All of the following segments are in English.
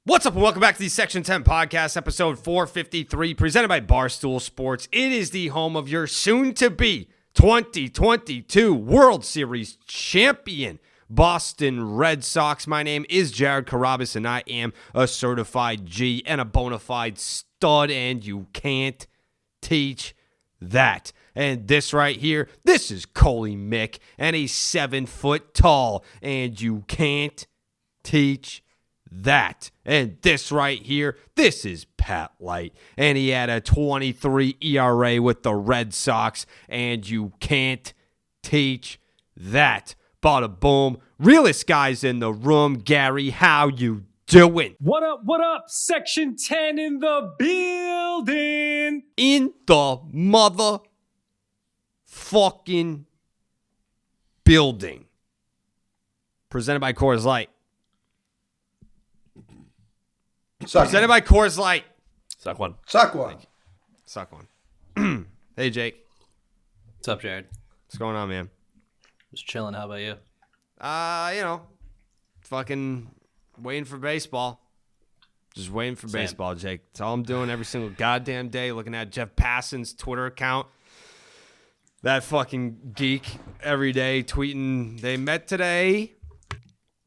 What's up and welcome back to the Section 10 Podcast, episode 453, presented by Barstool Sports. It is the home of your soon-to-be 2022 World Series champion, Boston Red Sox. My name is Jared Carabas, and I am a certified G and a bona fide stud, and you can't teach that. And this right here, this is Coley Mick, and he's 7 foot tall, and you can't teach that. And this right here, this is Pat Light, and he had a 23 ERA with the Red Sox, and you can't teach that. Bada boom. Realest guys in the room. Gary, how you doing? What up, what up? Section 10 in the building. In the motherfucking building. Presented by Coors Light. Presented by Coors Light. Suck one. Suck one. Suck one. Hey, Jake. What's up, Jared? What's going on, man? Just chilling. How about you? Fucking waiting for baseball. Just waiting for Same. baseball, Jake. That's all I'm doing every single goddamn day, looking at Jeff Passan's Twitter account. That fucking geek every day tweeting, they met today.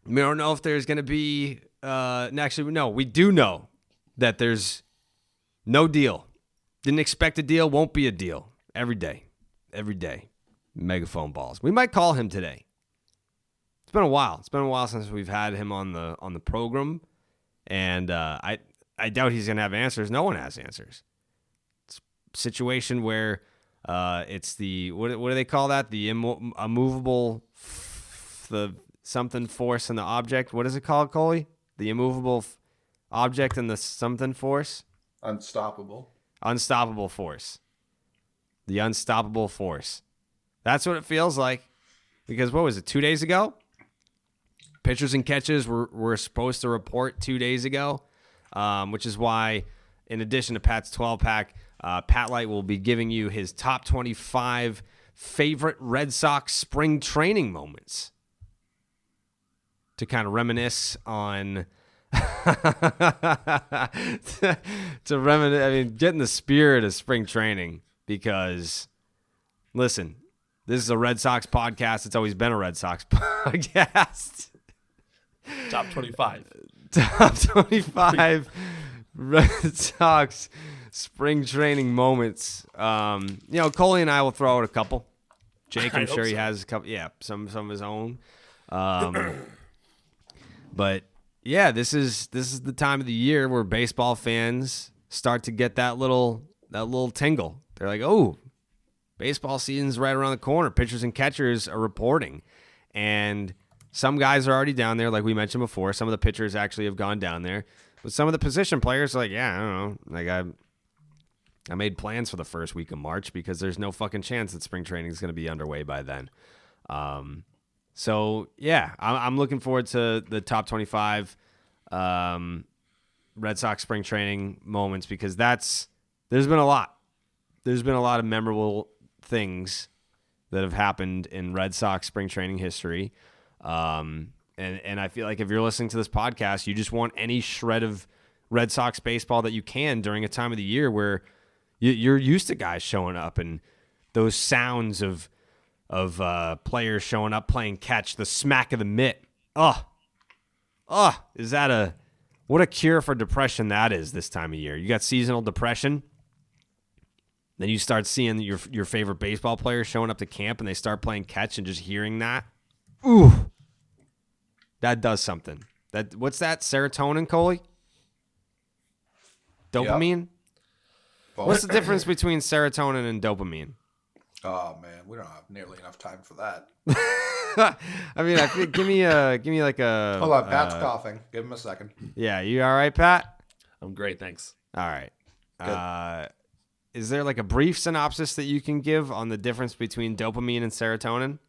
We don't know if there's going to be... we do know that there's no deal. Didn't expect a deal, won't be a deal. Every day. Megaphone balls. We might call him today. It's been a while. It's been a while since we've had him on the program, and I doubt he's gonna have answers. No one has answers. It's a situation where it's the what do they call that? The immovable, the something force and the object. What is it called, Coley? The immovable object and the something force? Unstoppable. Unstoppable force. The unstoppable force. That's what it feels like. Because what was it, 2 days ago? Pitchers and catches were supposed to report 2 days ago, which is why, in addition to Pat's 12-pack, Pat Light will be giving you his top 25 favorite Red Sox spring training moments. To kind of reminisce on, get in the spirit of spring training, because, listen, this is a Red Sox podcast. It's always been a Red Sox podcast. Top 25. Top 25 Red Sox spring training moments. Coley and I will throw out a couple. Jake, I'm sure he has a couple. Yeah, some of his own. But yeah, this is the time of the year where baseball fans start to get that little tingle. They're like, oh, baseball season's right around the corner. Pitchers and catchers are reporting. And some guys are already down there, like we mentioned before. Some of the pitchers actually have gone down there. But some of the position players are like, yeah, I don't know. Like I made plans for the first week of March because there's no fucking chance that spring training is going to be underway by then. So, yeah, I'm looking forward to the top 25 Red Sox spring training moments, because there's been a lot. There's been a lot of memorable things that have happened in Red Sox spring training history. And I feel like if you're listening to this podcast, you just want any shred of Red Sox baseball that you can during a time of the year where you're used to guys showing up and those sounds of players showing up playing catch, the smack of the mitt. Is that what a cure for depression that is this time of year. You got seasonal depression, then you start seeing your favorite baseball players showing up to camp and they start playing catch, and just hearing that, ooh, that does something. What's that? Serotonin, Coley? Dopamine? Yep. What's the difference between serotonin and dopamine? Oh man, we don't have nearly enough time for that. I mean, give me like a. Hold on, Pat's coughing. Give him a second. Yeah, you all right, Pat? I'm great, thanks. All right. Is there like a brief synopsis that you can give on the difference between dopamine and serotonin?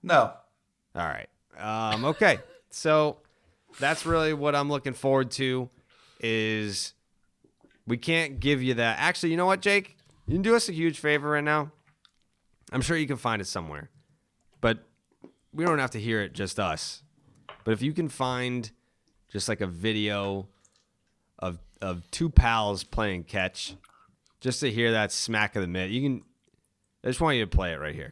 No. All right. Okay. So that's really what I'm looking forward to. Is we can't give you that. Actually, you know what, Jake? You can do us a huge favor right now. I'm sure you can find it somewhere, but we don't have to hear it just us. But if you can find just like a video of two pals playing catch, just to hear that smack of the mitt. I just want you to play it right here.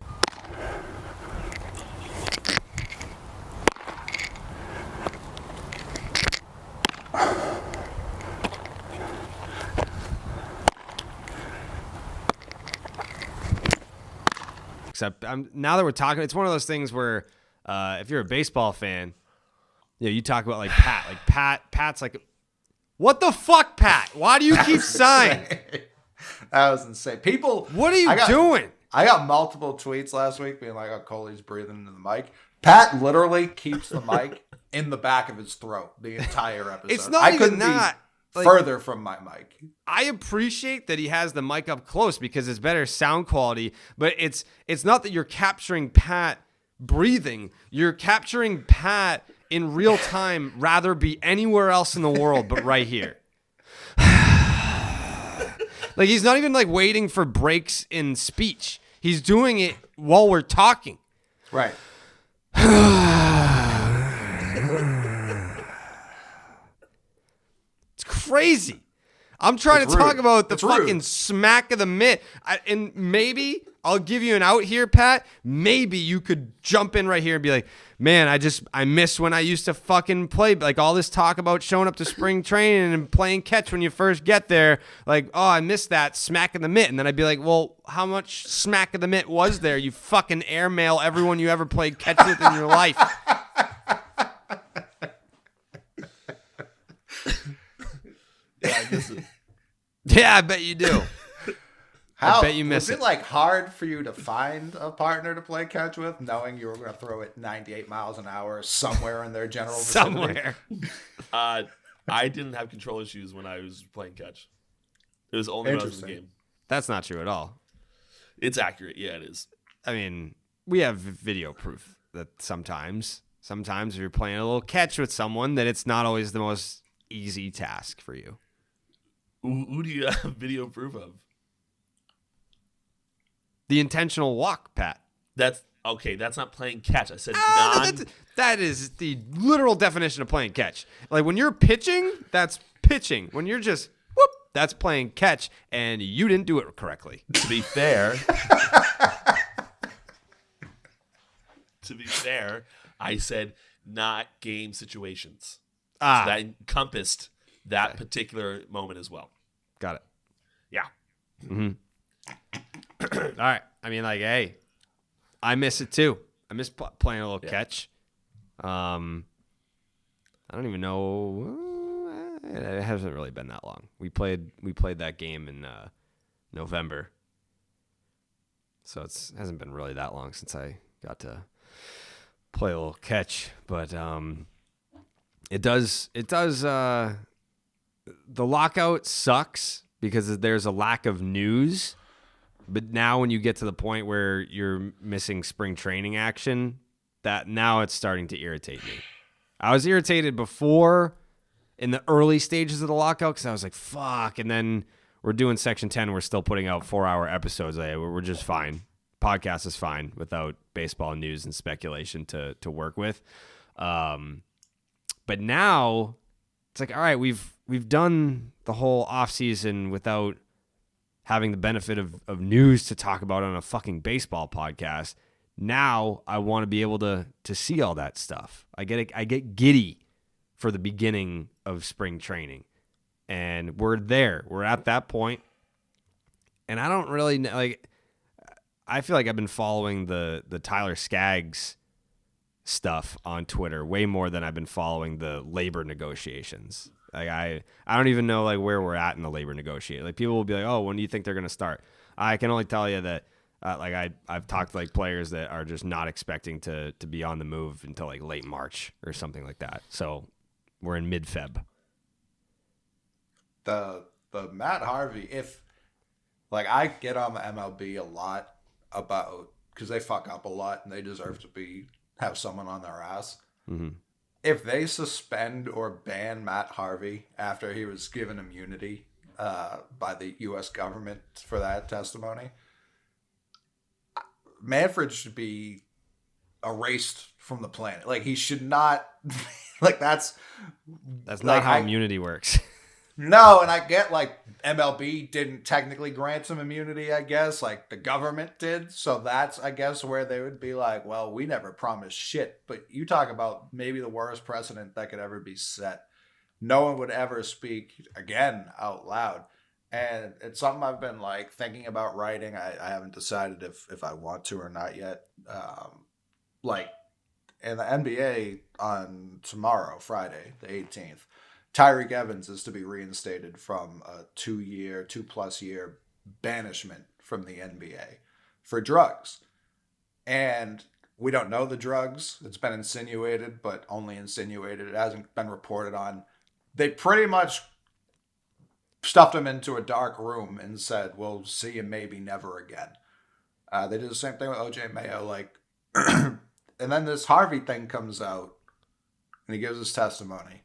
Except now that we're talking, it's one of those things where if you're a baseball fan, you talk about like Pat. Like Pat's like, what the fuck, Pat? Why do you keep sighing? That was insane. People, what are you doing? I got multiple tweets last week being like, oh, Coley's breathing into the mic. Pat literally keeps the mic in the back of his throat the entire episode. It's not even that. Further from my mic. I appreciate that he has the mic up close because it's better sound quality, but it's not that you're capturing Pat breathing. You're capturing Pat in real time, rather be anywhere else in the world but right here. Like he's not even like waiting for breaks in speech. He's doing it while we're talking. Right. Crazy. I'm trying to talk about the fucking rude. smack of the mitt. And maybe I'll give you an out here, Pat. Maybe you could jump in right here and be like, man, I miss when I used to fucking play. Like all this talk about showing up to spring training and playing catch when you first get there. Like, oh, I miss that smack of the mitt. And then I'd be like, well, how much smack of the mitt was there? You fucking airmail everyone you ever played catch with in your life. Yeah, I bet you do. I bet you miss it. Was it like hard for you to find a partner to play catch with, knowing you were going to throw it 98 miles an hour somewhere in their general vicinity? Somewhere. I didn't have control issues when I was playing catch. It was only when I was in the game. That's not true at all. It's accurate. Yeah, it is. I mean, we have video proof that sometimes if you're playing a little catch with someone, that it's not always the most easy task for you. Who do you have video proof of? The intentional walk, Pat. That's okay. That's not playing catch. I said that is the literal definition of playing catch. Like when you're pitching, that's pitching. When you're just whoop, that's playing catch, and you didn't do it correctly. To be fair, I said not game situations. So that encompassed that particular moment as well. Got it. Yeah. Mm-hmm. All right. I mean, like, hey, I miss it too. I miss playing a little catch. I don't even know. It hasn't really been that long. We played that game in November, so it hasn't been really that long since I got to play a little catch. But it does. The lockout sucks because there's a lack of news. But now when you get to the point where you're missing spring training action, that now it's starting to irritate me. I was irritated before in the early stages of the lockout because I was like, fuck. And then we're doing Section 10. We're still putting out 4-hour episodes. We're just fine. Podcast is fine without baseball news and speculation to work with. But now it's like, all right, we've done the whole offseason without having the benefit of news to talk about on a fucking baseball podcast. Now I want to be able to see all that stuff. I get giddy for the beginning of spring training, and we're there. We're at that point, and I don't really like. I feel like I've been following the Tyler Skaggs stuff on Twitter way more than I've been following the labor negotiations. Like I don't even know like where we're at in the labor negotiation. Like people will be like, "Oh, when do you think they're going to start?" I can only tell you that I've talked to like players that are just not expecting to be on the move until like late March or something like that. So we're in mid-Feb. The Matt Harvey, if like I get on the MLB a lot about because they fuck up a lot and they deserve to have someone on their ass. Mm-hmm. If they suspend or ban Matt Harvey after he was given immunity by the U.S. government for that testimony, Manfred should be erased from the planet. Like he should not. Like that's not how immunity works. No, and I get like MLB didn't technically grant some immunity, I guess, like the government did. So that's, I guess, where they would be like, well, we never promised shit. But you talk about maybe the worst precedent that could ever be set. No one would ever speak again out loud. And it's something I've been like thinking about writing. I haven't decided if I want to or not yet. Like in the NBA on tomorrow, Friday, the 18th, Tyreek Evans is to be reinstated from a 2+ year banishment from the NBA for drugs. And we don't know the drugs. It's been insinuated, but only insinuated. It hasn't been reported on. They pretty much stuffed him into a dark room and said, we'll see him maybe never again. They did the same thing with OJ Mayo. Like, and then this Harvey thing comes out and he gives his testimony.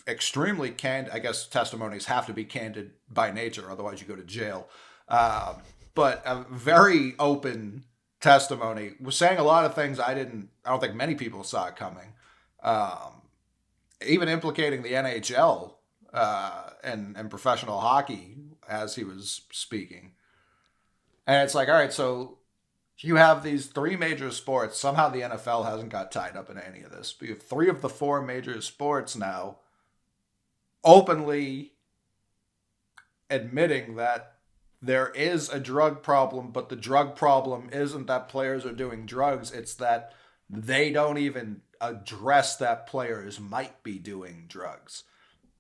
Extremely candid. I guess testimonies have to be candid by nature, otherwise you go to jail. But a very open testimony, was saying a lot of things I don't think many people saw it coming. Even implicating the NHL and professional hockey as he was speaking. And it's like, all right, so you have these 3 major sports. Somehow the NFL hasn't got tied up in any of this. But you have 3 of the 4 major sports now openly admitting that there is a drug problem, but the drug problem isn't that players are doing drugs. It's that they don't even address that players might be doing drugs.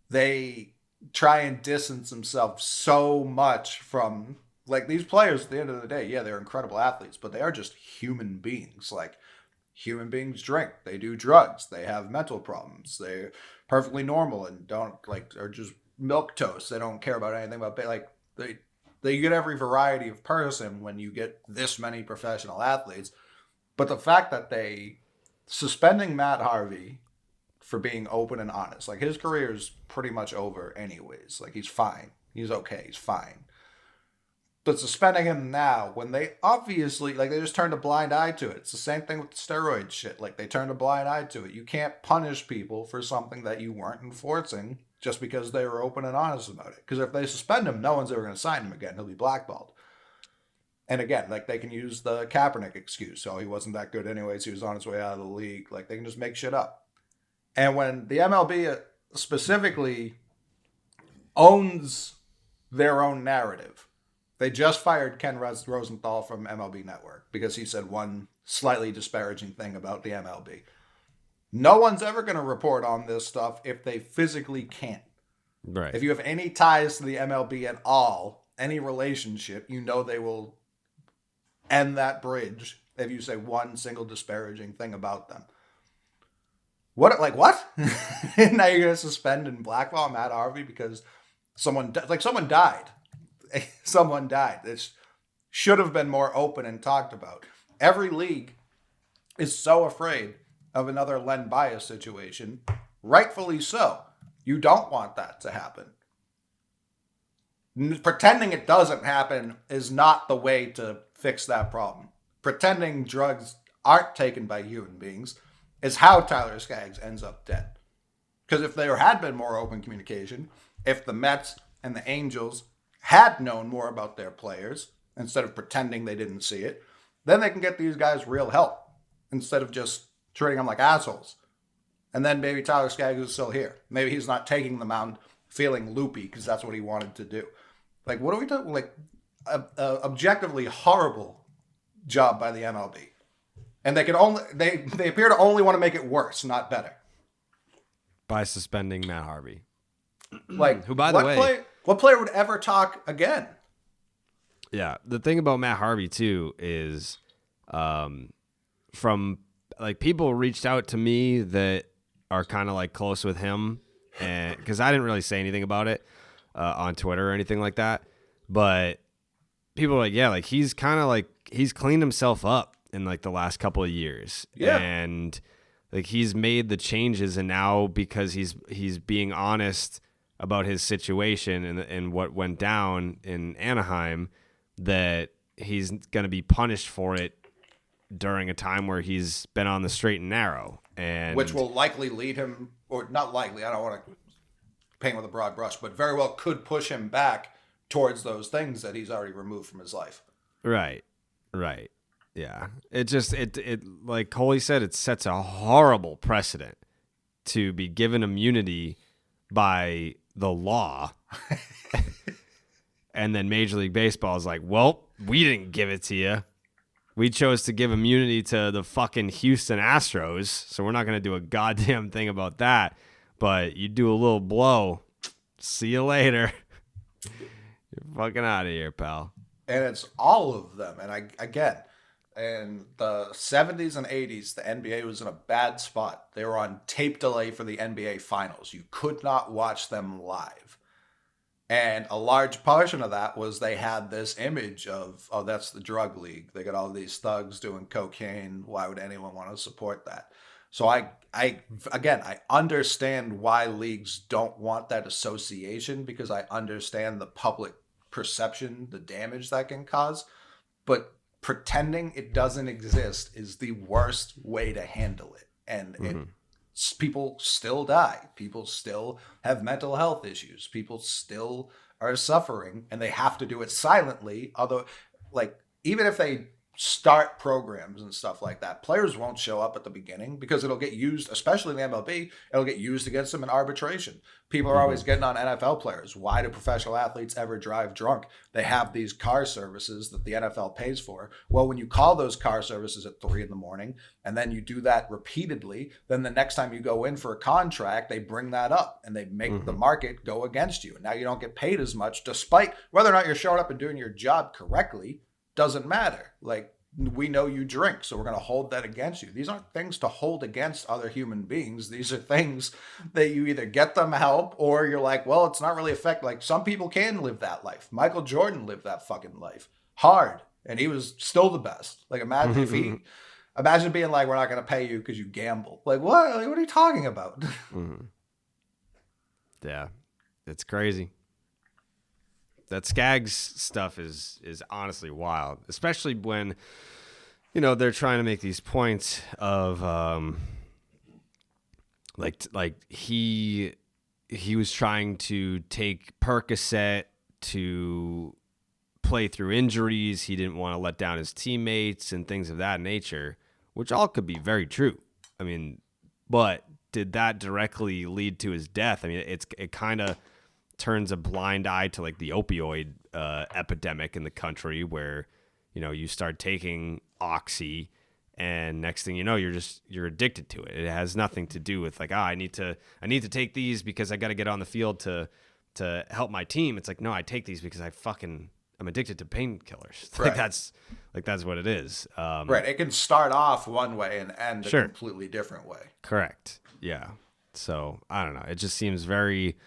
They try and distance themselves so much from, like, these players at the end of the day, yeah, they're incredible athletes, but they are just human beings. Like, human beings drink, they do drugs, they have mental problems, they're perfectly normal and don't, like, are just milquetoast. They don't care about anything about, like, they get every variety of person when you get this many professional athletes. But the fact that they suspending Matt Harvey for being open and honest, like, his career is pretty much over anyways. Like, he's fine. He's okay. He's fine. But suspending him now, when they obviously, like, they just turned a blind eye to it. It's the same thing with the steroid shit. Like, they turned a blind eye to it. You can't punish people for something that you weren't enforcing just because they were open and honest about it. Because if they suspend him, no one's ever going to sign him again. He'll be blackballed. And again, like, they can use the Kaepernick excuse. Oh, he wasn't that good anyways. He was on his way out of the league. Like, they can just make shit up. And when the MLB specifically owns their own narrative, they just fired Ken Rosenthal from MLB Network because he said one slightly disparaging thing about the MLB. No one's ever going to report on this stuff if they physically can't. Right. If you have any ties to the MLB at all, any relationship, you know they will end that bridge if you say one single disparaging thing about them. What? Now you're going to suspend and blackball Matt Harvey because someone died. Someone died. This should have been more open and talked about. Every league is so afraid of another Len Bias situation. Rightfully so. You don't want that to happen. Pretending it doesn't happen is not the way to fix that problem. Pretending drugs aren't taken by human beings is how Tyler Skaggs ends up dead. Because if there had been more open communication, if the Mets and the Angels had known more about their players instead of pretending they didn't see it, then they can get these guys real help instead of just treating them like assholes. And then maybe Tyler Skaggs is still here. Maybe he's not taking the mound feeling loopy because that's what he wanted to do. Like, what are we talking? Like, objectively horrible job by the MLB. And they appear to only want to make it worse, not better. By suspending Matt Harvey. Like, who, by the way, what player would ever talk again? Yeah, the thing about Matt Harvey too is, from, like, people reached out to me that are kind of like close with him, and because I didn't really say anything about it on Twitter or anything like that, but people are like, yeah, like, he's kind of like, he's cleaned himself up in, like, the last couple of years, yeah, and, like, he's made the changes, and now because he's being honest about his situation and what went down in Anaheim, that he's going to be punished for it during a time where he's been on the straight and narrow, and which will likely lead him, or not likely, I don't want to paint with a broad brush, but very well could push him back towards those things that he's already removed from his life. Right. Yeah. It just, it like Coley said, it sets a horrible precedent to be given immunity by the law. And then Major League Baseball is like, well, we didn't give it to you. We chose to give immunity to the fucking Houston Astros, so we're not going to do a goddamn thing about that. But you do a little blow. See you later. You're fucking out of here, pal. And it's all of them. And again, in the 70s and 80s, the NBA was in a bad spot. They were on tape delay for the NBA Finals. You could not watch them live. And a large portion of that was they had this image of, oh, that's the drug league. They got all these thugs doing cocaine. Why would anyone want to support that? So I understand why leagues don't want that association, because I understand the public perception, the damage that can cause. But pretending it doesn't exist is the worst way to handle it. And people still die. People still have mental health issues. People still are suffering, and they have to do it silently. Although, like, even if they start programs and stuff like that, players won't show up at the beginning because it'll get used, especially in the MLB, it'll get used against them in arbitration. People are always getting on NFL players. Why do professional athletes ever drive drunk? They have these car services that the NFL pays for. Well, when you call those car services at 3 a.m. and then you do that repeatedly, then the next time you go in for a contract, they bring that up and they make the market go against you. And now you don't get paid as much, despite whether or not you're showing up and doing your job correctly. Doesn't matter. Like, we know you drink, so we're going to hold that against you. These aren't things to hold against other human beings. These are things that you either get them help, or you're like, well, it's not really effective. Like, some people can live that life. Michael Jordan lived that fucking life hard, and he was still the best. Like, imagine imagine being like, we're not going to pay you because you gamble. Like, what? Like, what are you talking about? Yeah, it's crazy. That Skaggs stuff is honestly wild, especially when, they're trying to make these points of like he was trying to take Percocet to play through injuries. He didn't want to let down his teammates and things of that nature, which all could be very true. I mean, but did that directly lead to his death? I mean, it kind of turns a blind eye to like the opioid epidemic in the country, where you start taking oxy, and next thing you know, you're addicted to it. It has nothing to do with like, I need to take these because I got to get on the field to help my team. It's like, no, I take these because I'm addicted to painkillers. Right. That's what it is. Right. It can start off one way and end a completely different way. Correct. Yeah. So I don't know. It just seems very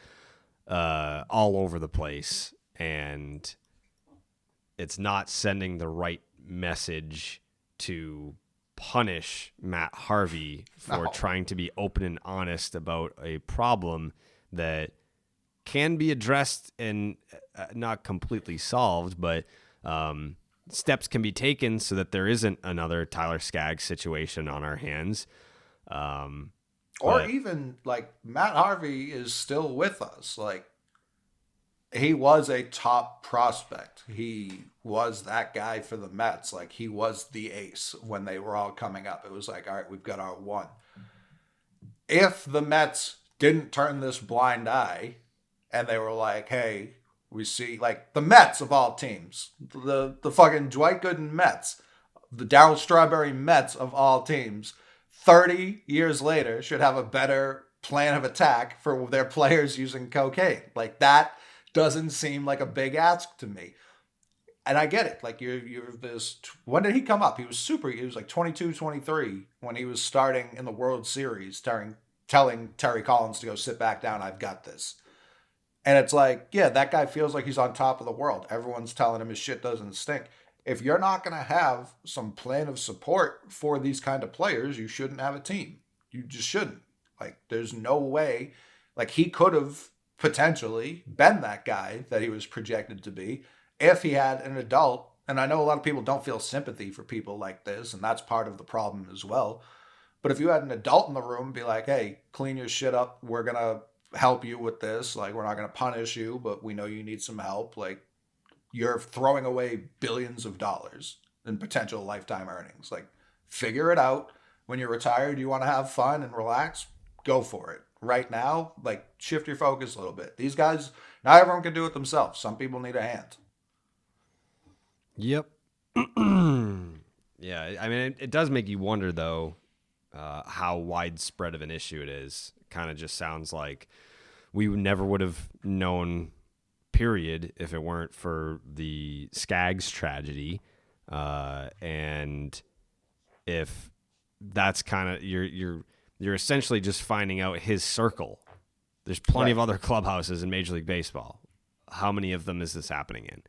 all over the place, and it's not sending the right message to punish Matt Harvey for trying to be open and honest about a problem that can be addressed and not completely solved, but steps can be taken so that there isn't another Tyler Skaggs situation on our hands. Or even, like, Matt Harvey is still with us. Like, he was a top prospect. He was that guy for the Mets. Like, he was the ace when they were all coming up. It was like, all right, we've got our one. If the Mets didn't turn this blind eye and they were like, hey, we see, like, the Mets of all teams, the fucking Dwight Gooden Mets, the Darryl Strawberry Mets of all teams, 30 years later should have a better plan of attack for their players using cocaine. Like, that doesn't seem like a big ask to me. And I get it. Like, you're this, when did he come up? He was like 22, 23 when he was starting in the World Series, telling Terry Collins to go sit back down. I've got this. And it's like, yeah, that guy feels like he's on top of the world. Everyone's telling him his shit doesn't stink. If you're not going to have some plan of support for these kind of players, you shouldn't have a team. You just shouldn't. Like, there's no way. Like, he could have potentially been that guy that he was projected to be if he had an adult and I know a lot of people don't feel sympathy for people like this, and that's part of the problem as well. But if you had an adult in the room be like, hey, clean your shit up, we're going to help you with this. Like, we're not going to punish you, but we know you need some help. Like, you're throwing away billions of dollars in potential lifetime earnings. Like, figure it out. When you're retired, you want to have fun and relax, go for it. Right now, like, shift your focus a little bit. These guys, not everyone can do it themselves. Some people need a hand. Yep. Yeah, I mean, it does make you wonder, though, how widespread of an issue it is. Kind of just sounds like we never would have known, period, if it weren't for the Skaggs tragedy. And if that's kind of, you're essentially just finding out his circle. There's plenty of other clubhouses in Major League Baseball. How many of them is this happening in?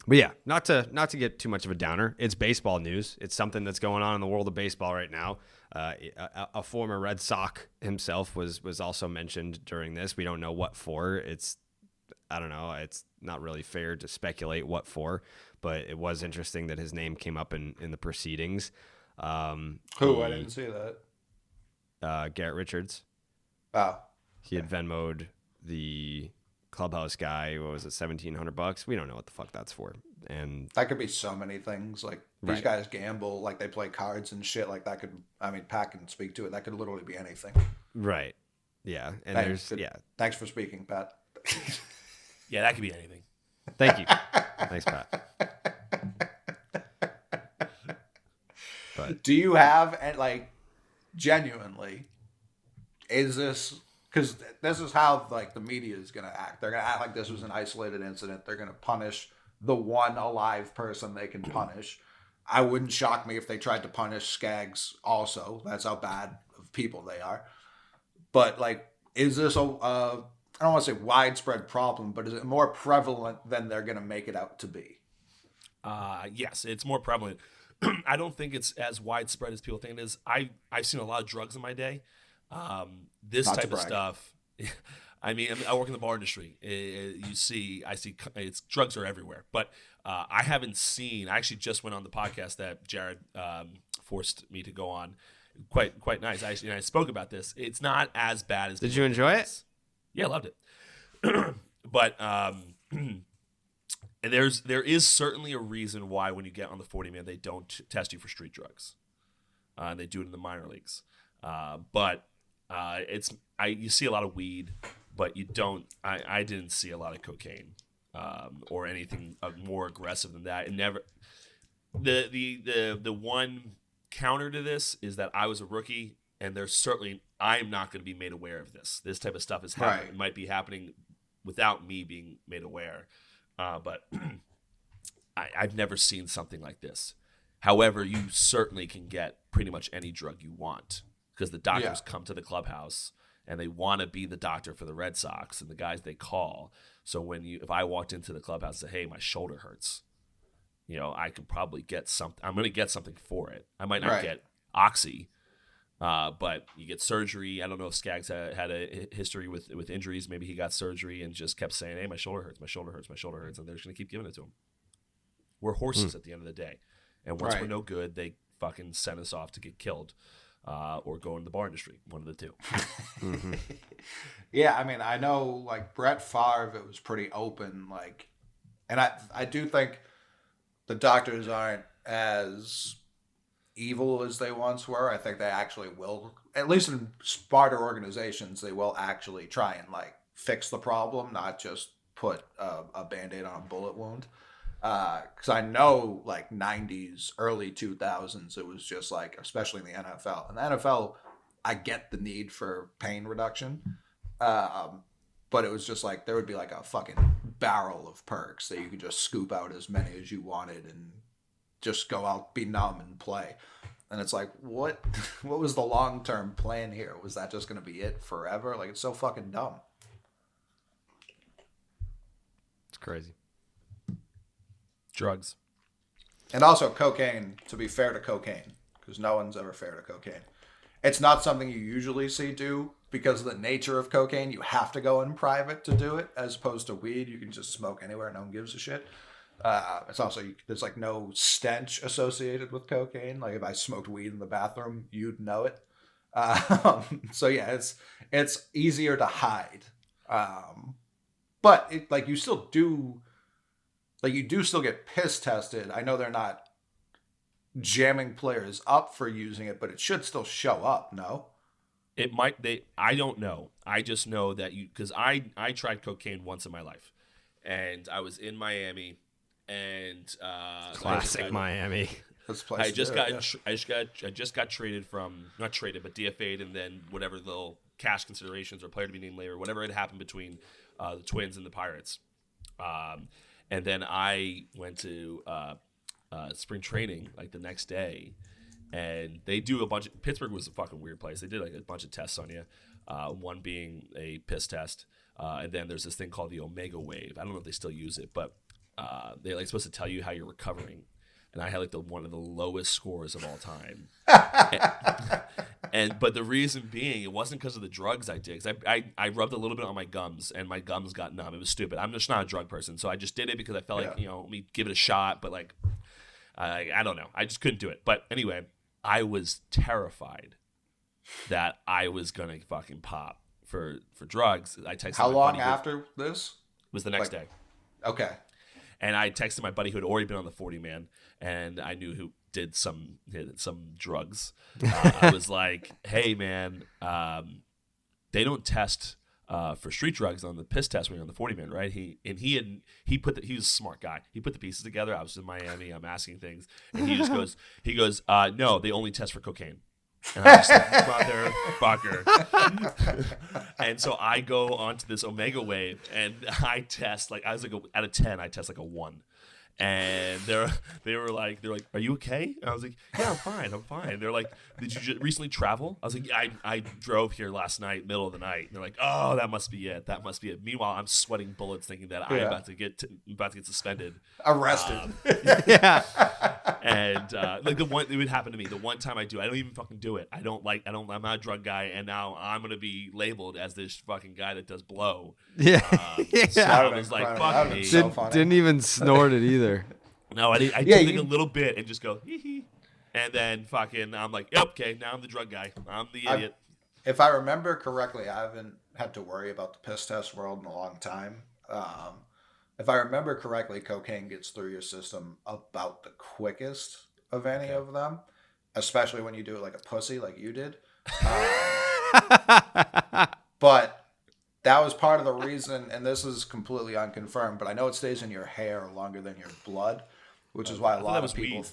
But yeah, not to get too much of a downer. It's baseball news. It's something that's going on in the world of baseball right now. A former Red Sox himself was also mentioned during this. We don't know what for. I don't know. It's not really fair to speculate what for, but it was interesting that his name came up in the proceedings. Who? I didn't see that. Garrett Richards. Oh. He had Venmo'd the clubhouse guy. What was it? $1,700. We don't know what the fuck that's for. And that could be so many things. Like, these guys gamble, like they play cards and shit. Like, that could, I mean, Pat can speak to it. That could literally be anything. Right. Yeah. And Thanks for speaking, Pat. Yeah, that could be anything. Thank you. Thanks, Pat. But do you have, like, genuinely, is this, because this is how, like, the media is going to act. They're going to act like this was an isolated incident. They're going to punish the one alive person they can punish. I wouldn't shock me if they tried to punish Skaggs also. That's how bad of people they are. But, like, is this I don't want to say widespread problem, but is it more prevalent than they're going to make it out to be? Yes, it's more prevalent. I don't think it's as widespread as people think it is. I've seen a lot of drugs in my day. This Not type of stuff. I mean, I work in the bar industry. I see it's drugs are everywhere. But I haven't seen. I actually just went on the podcast that Jared forced me to go on. Quite nice. I spoke about this. It's not as bad as. Did you enjoy it? Yeah, I loved it. But there is certainly a reason why when you get on the 40-man, they don't test you for street drugs. They do it in the minor leagues. But you see a lot of weed, but you don't. I didn't see a lot of cocaine or anything more aggressive than that. And never. The one counter to this is that I was a rookie, and I'm not going to be made aware of this. This type of stuff is happening. It might be happening without me being made aware. But I've never seen something like this. However, you certainly can get pretty much any drug you want because the doctors come to the clubhouse and they want to be the doctor for the Red Sox and the guys they call. So if I walked into the clubhouse and said, hey, my shoulder hurts, I could probably get something. I'm going to get something for it. I might not get Oxy, but you get surgery. I don't know if Skaggs had a history with injuries. Maybe he got surgery and just kept saying, hey, my shoulder hurts, my shoulder hurts, my shoulder hurts. And they're just going to keep giving it to him. We're horses at the end of the day. And once we're no good, they fucking send us off to get killed or go into the bar industry. One of the two. Mm-hmm. Yeah, I mean, I know, like, Brett Favre, it was pretty open. Like, and I do think the doctors aren't as evil as they once were. I think they actually will, at least in smarter organizations, they will actually try and, like, fix the problem, not just put a Band-Aid on a bullet wound. Because I know, like, 90s, early 2000s, it was just, like, especially in the NFL. In the NFL, I get the need for pain reduction. But it was just, like, there would be, like, a fucking barrel of perks that you could just scoop out as many as you wanted and just go out, be numb, and play. And it's like, what was the long-term plan here? Was that just going to be it forever? Like, it's so fucking dumb. It's crazy. Drugs. And also cocaine, to be fair to cocaine, because no one's ever fair to cocaine. It's not something you usually see do because of the nature of cocaine. You have to go in private to do it, as opposed to weed. You can just smoke anywhere. No one gives a shit. It's also, there's like no stench associated with cocaine. Like if I smoked weed in the bathroom, you'd know it. So yeah, it's easier to hide. But it, like you still do, like you do still get piss tested. I know they're not jamming players up for using it, but it should still show up. No. It might. I don't know. I just know that because I tried cocaine once in my life, and I was in Miami, and Classic Miami. I just got traded from, not traded, but DFA'd, and then whatever little cash considerations or player to be named later, whatever had happened between the Twins and the Pirates, and then I went to spring training like the next day. And they do a bunch of, Pittsburgh was a fucking weird place. They did like a bunch of tests on you, one being a piss test. And then there's this thing called the Omega Wave. I don't know if they still use it, but they're like supposed to tell you how you're recovering. And I had like one of the lowest scores of all time. But the reason being, it wasn't because of the drugs I did. 'Cause I rubbed a little bit on my gums, and my gums got numb. It was stupid. I'm just not a drug person. So I just did it because I felt like, let me give it a shot. But like, I don't know. I just couldn't do it. But anyway, I was terrified that I was gonna fucking pop for drugs. I texted. How long after this? It was the next day. Okay. And I texted my buddy who had already been on the 40 man, and I knew who did some drugs. I was like, "Hey man, they don't test for street drugs on the piss test when you're on the 40 man, right?" He was a smart guy. He put the pieces together. I was in Miami. I'm asking things, and he goes, "No, they only test for cocaine." And I'm just like, motherfucker. And so I go onto this Omega Wave, and I test like, I was like out of 10, I test like a 1. And they were like, "Are you okay?" And I was like, "Yeah, I'm fine." They're like, "Did you just recently travel?" I was like, "Yeah, I drove here last night, middle of the night." And they're like, "Oh, that must be it. Meanwhile, I'm sweating bullets, thinking that I'm about to get suspended, arrested. Yeah. And like it would happen to me. The one time I don't even fucking do it. I'm not a drug guy, and now I'm gonna be labeled as this fucking guy that does blow. Yeah. So I was like, "Fuck me." Didn't even snort it either. No, I did like a little bit and just go hee hee, and then fucking I'm like, "Yep, okay, now I'm the drug guy. I'm the idiot." If I remember correctly, I haven't had to worry about the piss test world in a long time. If I remember correctly, cocaine gets through your system about the quickest of any of them, especially when you do it like a pussy, like you did. But that was part of the reason, and this is completely unconfirmed, but I know it stays in your hair longer than your blood, which is why a lot of people...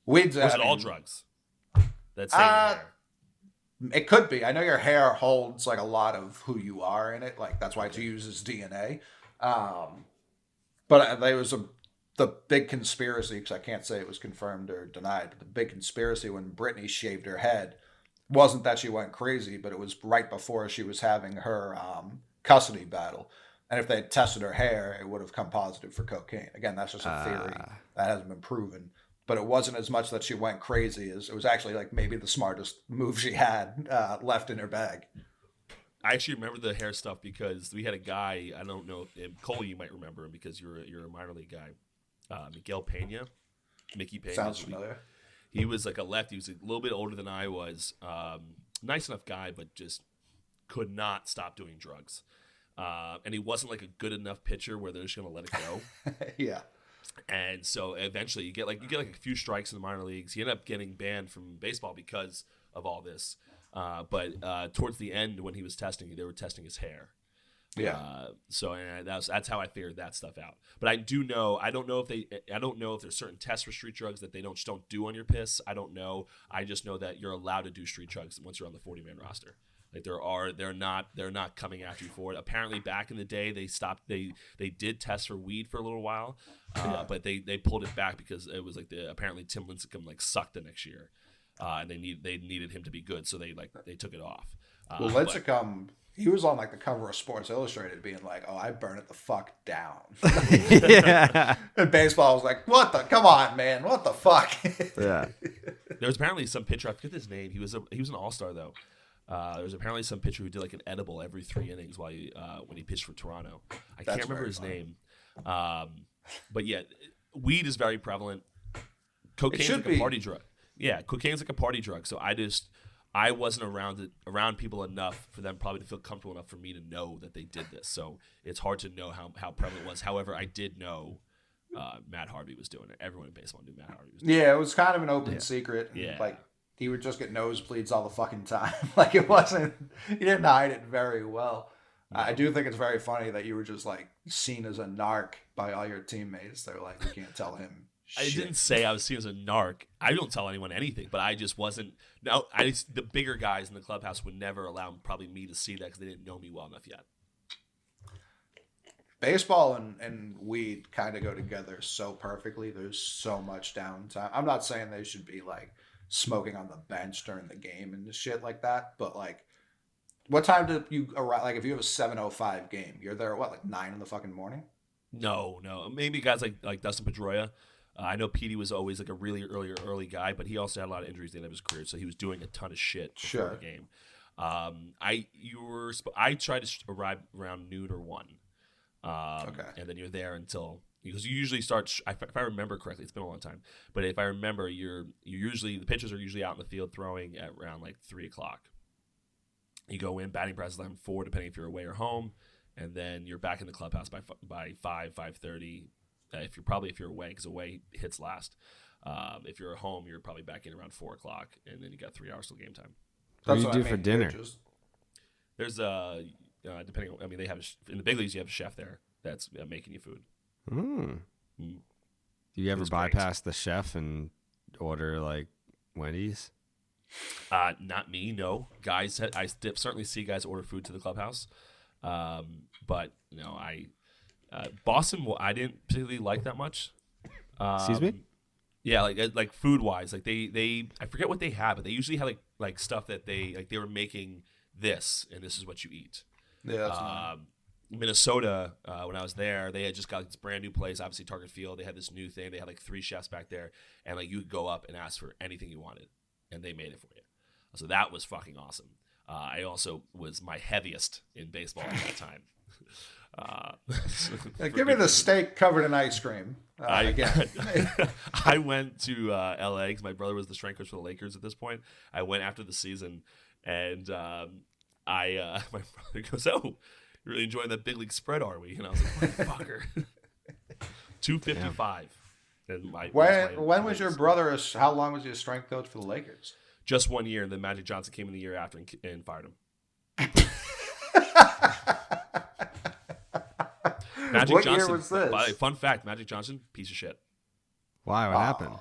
Weed's was it all drugs? That stay in your hair? It could be. I know your hair holds like a lot of who you are in it. Like that's why it's used as DNA. But there was the big conspiracy, because I can't say it was confirmed or denied, but the big conspiracy when Britney shaved her head wasn't that she went crazy, but it was right before she was having her custody battle. And if they had tested her hair, it would have come positive for cocaine. Again, that's just a theory that hasn't been proven. But it wasn't as much that she went crazy as it was actually like maybe the smartest move she had left in her bag. I actually remember the hair stuff because we had a guy, I don't know, Cole, you might remember him because you're a minor league guy, Mickey Pena. Sounds familiar. He was like a lefty. He was a little bit older than I was. Nice enough guy, but just could not stop doing drugs. And he wasn't like a good enough pitcher where they're just going to let it go. Yeah. And so eventually you get like a few strikes in the minor leagues. He ended up getting banned from baseball because of all this. But towards the end when he was testing, they were testing his hair. Yeah. So that's how I figured that stuff out. But I don't know if there's certain tests for street drugs that they don't do on your piss. I don't know. I just know that you're allowed to do street drugs once you're on the 40-man roster. Like they're not coming after you for it. Apparently back in the day they stopped. They did test for weed for a little while, but they pulled it back because it was like apparently Tim Lincecum like sucked the next year, and they needed him to be good, so they took it off. Well, Lincecum, he was on like the cover of Sports Illustrated being like, "Oh, I burn it the fuck down." Yeah. And baseball was like, come on, man, what the fuck? Yeah. There was apparently some pitcher, I forget his name. He was an all-star though. There was apparently some pitcher who did like an edible every 3 innings when he pitched for Toronto. I can't remember his name. But yeah, weed is very prevalent. Cocaine's like a party drug. Yeah, cocaine's like a party drug. So I wasn't around people enough for them probably to feel comfortable enough for me to know that they did this. So it's hard to know how prevalent it was. However, I did know Matt Harvey was doing it. Everyone in baseball knew Matt Harvey was doing it. Yeah, it was kind of an open secret. Yeah. Like, he would just get nosebleeds all the fucking time. Like, it wasn't, he didn't hide it very well. I do think it's very funny that you were just, like, seen as a narc by all your teammates. They're like, you can't tell him shit. I didn't say I was seen as a narc. I don't tell anyone anything, but I just wasn't. No, the bigger guys in the clubhouse would never allow probably me to see that because they didn't know me well enough yet. Baseball and weed kind of go together so perfectly. There's so much downtime. I'm not saying they should be, like, smoking on the bench during the game and shit like that, but, like, what time do you arrive? Like, if you have a 7:05 game, you're there at what, like 9 in the fucking morning? No. Maybe guys like Dustin Pedroia. I know Petey was always like a really early guy, but he also had a lot of injuries at the end of his career, so he was doing a ton of shit before the game. I tried to arrive around noon or 1. Okay. And then you're there until, because you usually start. If I remember correctly, it's been a long time, but if I remember, you usually, the pitchers are usually out in the field throwing at around like 3:00. You go in, batting practice around 4, depending if you're away or home, and then you're back in the clubhouse by 5:30. If you're away, because away hits last. If you're at home, you're probably back in around 4:00, and then you got 3 hours till game time. What do you do for dinner? There's depending on, I mean, they have in the big leagues, you have a chef there that's making you food. Do you ever bypass the chef and order like Wendy's? Not me, no. Guys, I certainly see guys order food to the clubhouse, but Boston, I didn't particularly like that much. Excuse me? Yeah, like food wise, like they I forget what they had, but they usually had like stuff that they were making this, and this is what you eat. Yeah, that's nice. Minnesota, when I was there, they had just got this brand new place, obviously Target Field. They had this new thing. They had like 3 chefs back there, and like you could go up and ask for anything you wanted, and they made it for you. So that was fucking awesome. I also was my heaviest in baseball at that time. Give me the steak covered in ice cream. Again. I went to LA because my brother was the strength coach for the Lakers at this point. I went after the season, and my brother goes, "Oh, you're really enjoying that big league spread, are we?" And I was like, "Motherfucker." 255. And when was your brother? How long was he a strength coach for the Lakers? Just 1 year, and then Magic Johnson came in the year after and fired him. What year was this? Fun fact: Magic Johnson, piece of shit. Why? What happened?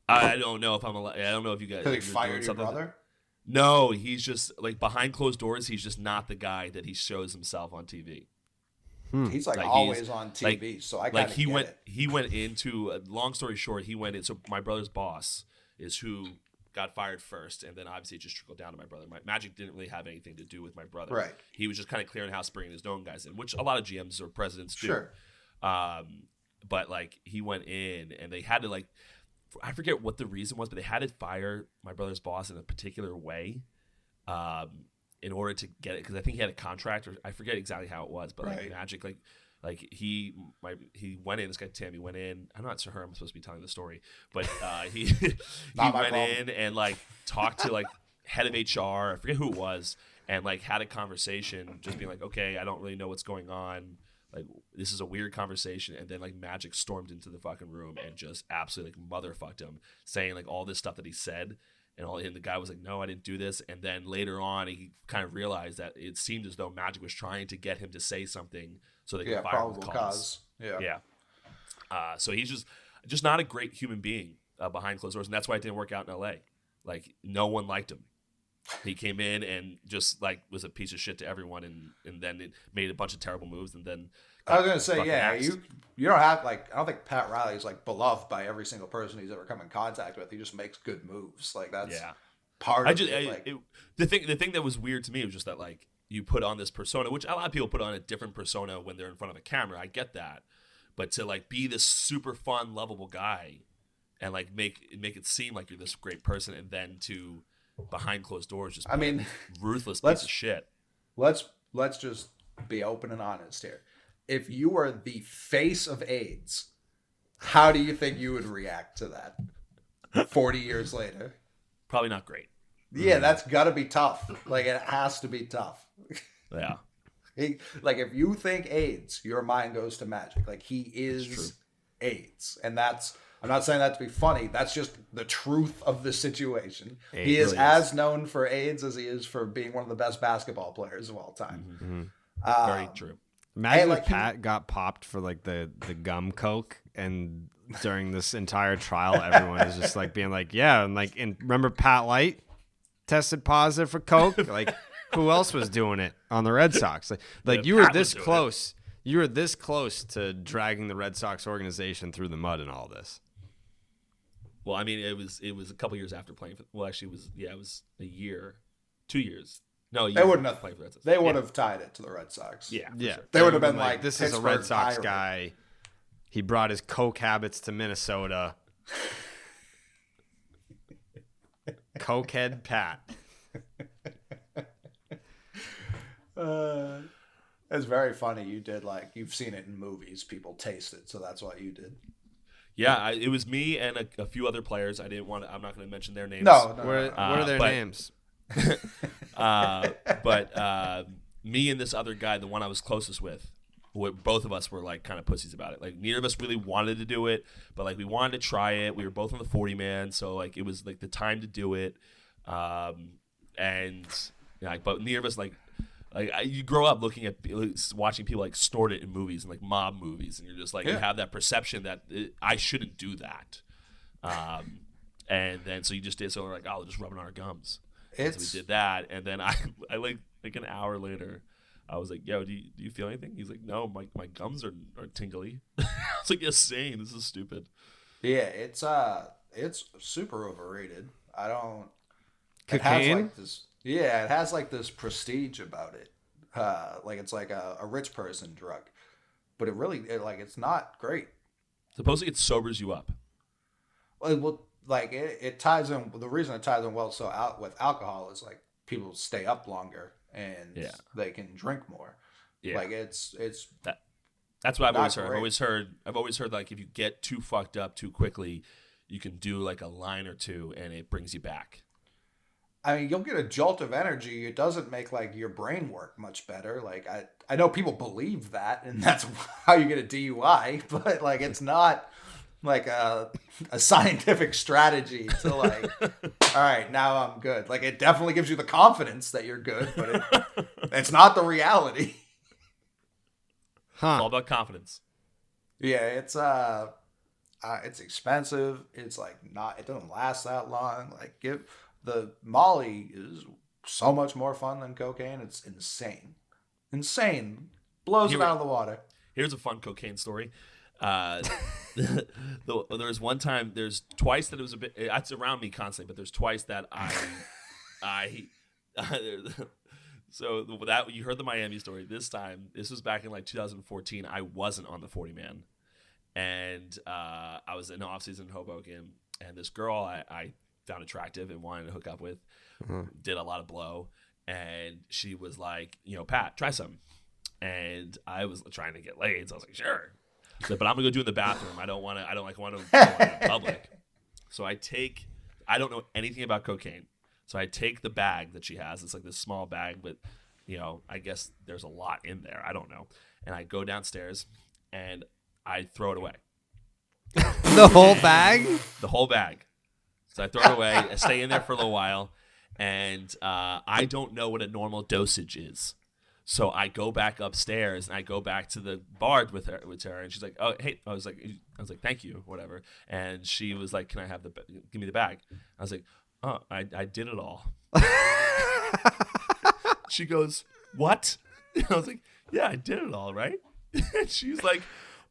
I don't know if I'm allowed. I don't know if you guys. Did he fire your brother? No, he's just like behind closed doors. He's just not the guy that he shows himself on TV. He's like always on TV, so I kind of he went into. Long story short, he went in. So my brother's boss is who got fired first, and then obviously it just trickled down to my brother. Magic didn't really have anything to do with my brother. Right. He was just kind of clearing house, bringing his own guys in, which a lot of GMs or presidents do. Sure. But like he went in, and they had to I forget what the reason was, but they had to fire my brother's boss in a particular way, in order to get it, because I think he had a contract, or I forget exactly how it was, but like Magic, he went in. This guy Tim, he went in. I'm not sure I'm supposed to be telling the story, but he went in and like talked to like head of HR. I forget who it was, and like had a conversation, just being like, okay, I don't really know what's going on. Like, this is a weird conversation. And then like Magic stormed into the fucking room and just absolutely like motherfucked him, saying like all this stuff that he said. And the guy was like, no, I didn't do this. And then later on, he kind of realized that it seemed as though Magic was trying to get him to say something so they could fire him with cause. Yeah. So he's just not a great human being behind closed doors. And that's why it didn't work out in LA. Like, no one liked him. He came in and just like was a piece of shit to everyone, and then it made a bunch of terrible moves, and then I was gonna say, yeah, you don't have like, I don't think Pat Riley's like beloved by every single person he's ever come in contact with. He just makes good moves. Like that's part of it. The thing that was weird to me was just that like you put on this persona, which a lot of people put on a different persona when they're in front of a camera. I get that, but to like be this super fun, lovable guy, and like make it seem like you're this great person, and then to behind closed doors, just ruthless piece of shit. Let's just be open and honest here. If you are the face of AIDS How do you think you would react to that 40 years later? Probably not great. Yeah, that's got to be tough. Like, it has to be tough. Yeah. Like, if you think AIDS, your mind goes to Magic. Like, he is AIDS. And that's, I'm not saying that to be funny. That's just the truth of the situation. He is as known for AIDS as he is for being one of the best basketball players of all time. Very true. Imagine if Pat got popped for like the gum coke, and during this entire trial, everyone is just like being like, yeah, and like, and remember Pat Light tested positive for coke? Like, who else was doing it on the Red Sox? Like Yeah, you were Pat this was doing close. You were this close to dragging the Red Sox organization through the mud and all this. Well, I mean, it was a couple years after playing for. Well, actually, it was a year, 2 years. No, They wouldn't have played for the Red Sox. They would have tied it to the Red Sox. Yeah, for Yeah, sure. They would have been like, this is a Red Pittsburgh Sox Pirate. guy. He brought his coke habits to Minnesota. Cokehead Pat. It's very funny. You did like, you've seen it in movies. People taste it, so that's what you did. Yeah, it was me and a few other players. I'm not going to mention their names. No. What are their names? But me and this other guy, the one I was closest with, both of us were like kind of pussies about it. Like neither of us really wanted to do it, but like we wanted to try it. We were both on the 40 man, so like it was like the time to do it. And yeah, but neither of us you grow up looking at watching people like snort it in movies and like mob movies, and you're just like you have that perception that I shouldn't do that. And then so you just did, so we're like, oh, we'll just rub it on our gums. So we did that, and then I like an hour later, I was like, yo, do you feel anything? He's like, no, my gums are tingly. I was like, yes, same. This is stupid. Yeah, it's super overrated. I don't. Cocaine? It has like this prestige about it. Like it's like a rich person drug, but it's not great. Supposedly it sobers you up. Well, like it ties in. The reason it ties in well so out with alcohol is like people stay up longer and they can drink more. Yeah, like it's that's what I've always heard. Great. I've always heard like if you get too fucked up too quickly, you can do like a line or two and it brings you back. I mean, you'll get a jolt of energy. It doesn't make like your brain work much better. Like I know people believe that, and that's how you get a DUI. But like, it's not like a scientific strategy to like, all right, now I'm good. Like, it definitely gives you the confidence that you're good, but it's not the reality. It's all about confidence. Yeah, it's expensive. It's like it doesn't last that long. Like the Molly is so much more fun than cocaine. It's insane. Blows it out of the water. Here's a fun cocaine story. There's one time, there's twice that it was a bit, it's around me constantly, but there's twice that so that you heard the Miami story. This was back in like 2014. I wasn't on the 40 man, and I was in the off season in Hoboken, and this girl I found attractive and wanted to hook up with, did a lot of blow, and she was like, Pat, try some. And I was trying to get laid, so I was like, sure. So, but I'm gonna go do it in the bathroom. I don't want to in public. So I don't know anything about cocaine. So I take the bag that she has. It's like this small bag, but I guess there's a lot in there. I don't know. And I go downstairs and I throw it away. The whole bag? The whole bag. So I throw it away. I stay in there for a little while, and I don't know what a normal dosage is. So I go back upstairs and I go back to the bar with her, and she's like, "Oh, hey," I was like, "Thank you," whatever. And she was like, "Can I have give me the bag?" I was like, "Oh, I did it all." She goes, "What?" And I was like, "Yeah, I did it all, right?" And she's like,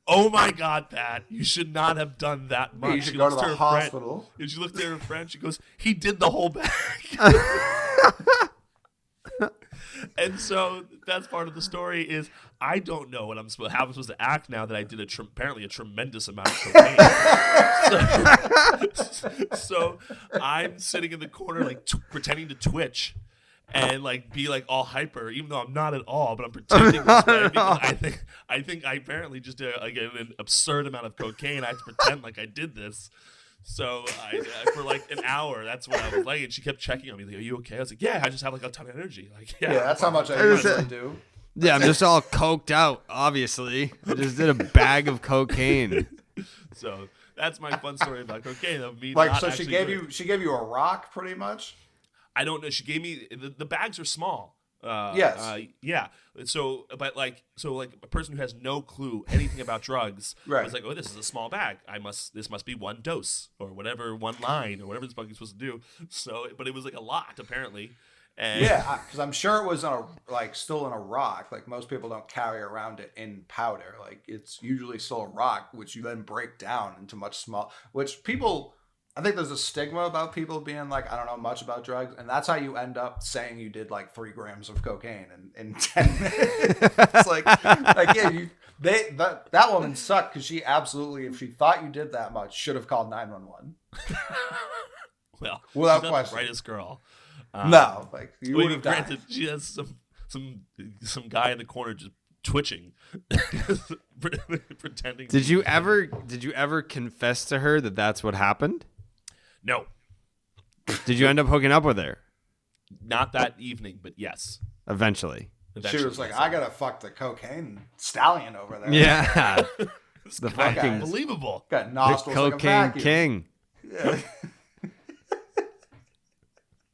"Oh my God, Pat, you should not have done that much." You should go to the hospital. And she looked at her friend. She goes, "He did the whole bag." And so that's part of the story is I don't know how I'm supposed to act now that I did apparently a tremendous amount of cocaine. So I'm sitting in the corner like pretending to twitch and like be like all hyper, even though I'm not at all, but I'm pretending this way because I think I apparently just did like an absurd amount of cocaine. I had to pretend like I did this. So for like an hour, that's what I was like. And she kept checking on me, like, "Are you okay?" I was like, "Yeah, I just have like a ton of energy." Like, Yeah, that's how much I usually do. Yeah, I'm just all coked out. Obviously, I just did a bag of cocaine. So that's my fun story about cocaine. Of me, Like, not so actually she gave you a rock, pretty much. I don't know. She gave me the bags are small. Yes. Yeah. So, but like a person who has no clue anything about drugs Right. was like, "Oh, this is a small bag. This must be one dose or whatever, one line or whatever this fuck is supposed to do." So, but it was like a lot apparently. And Yeah, because I'm sure it was still in a rock. Like, most people don't carry around it in powder. Like, it's usually still a rock, which you then break down into much small. Which people, I think there's a stigma about people being like, I don't know much about drugs, and that's how you end up saying you did like 3 grams of cocaine in 10 minutes. It's like yeah, that woman sucked because she absolutely, if she thought you did that much, should have called 911. well, Without she's not the question. brightest girl. No, like you Well, would have died. granted, she has some guy in the corner just twitching, pretending. Did you ever confess to her that that's what happened? No, Did you end up hooking up with her not that evening, but yes. eventually? She Eventually, was like, yes. I gotta fuck the cocaine stallion over there. Yeah, the guy fucking is- Unbelievable. Got the nostrils like a cocaine vacuum. king. Yeah.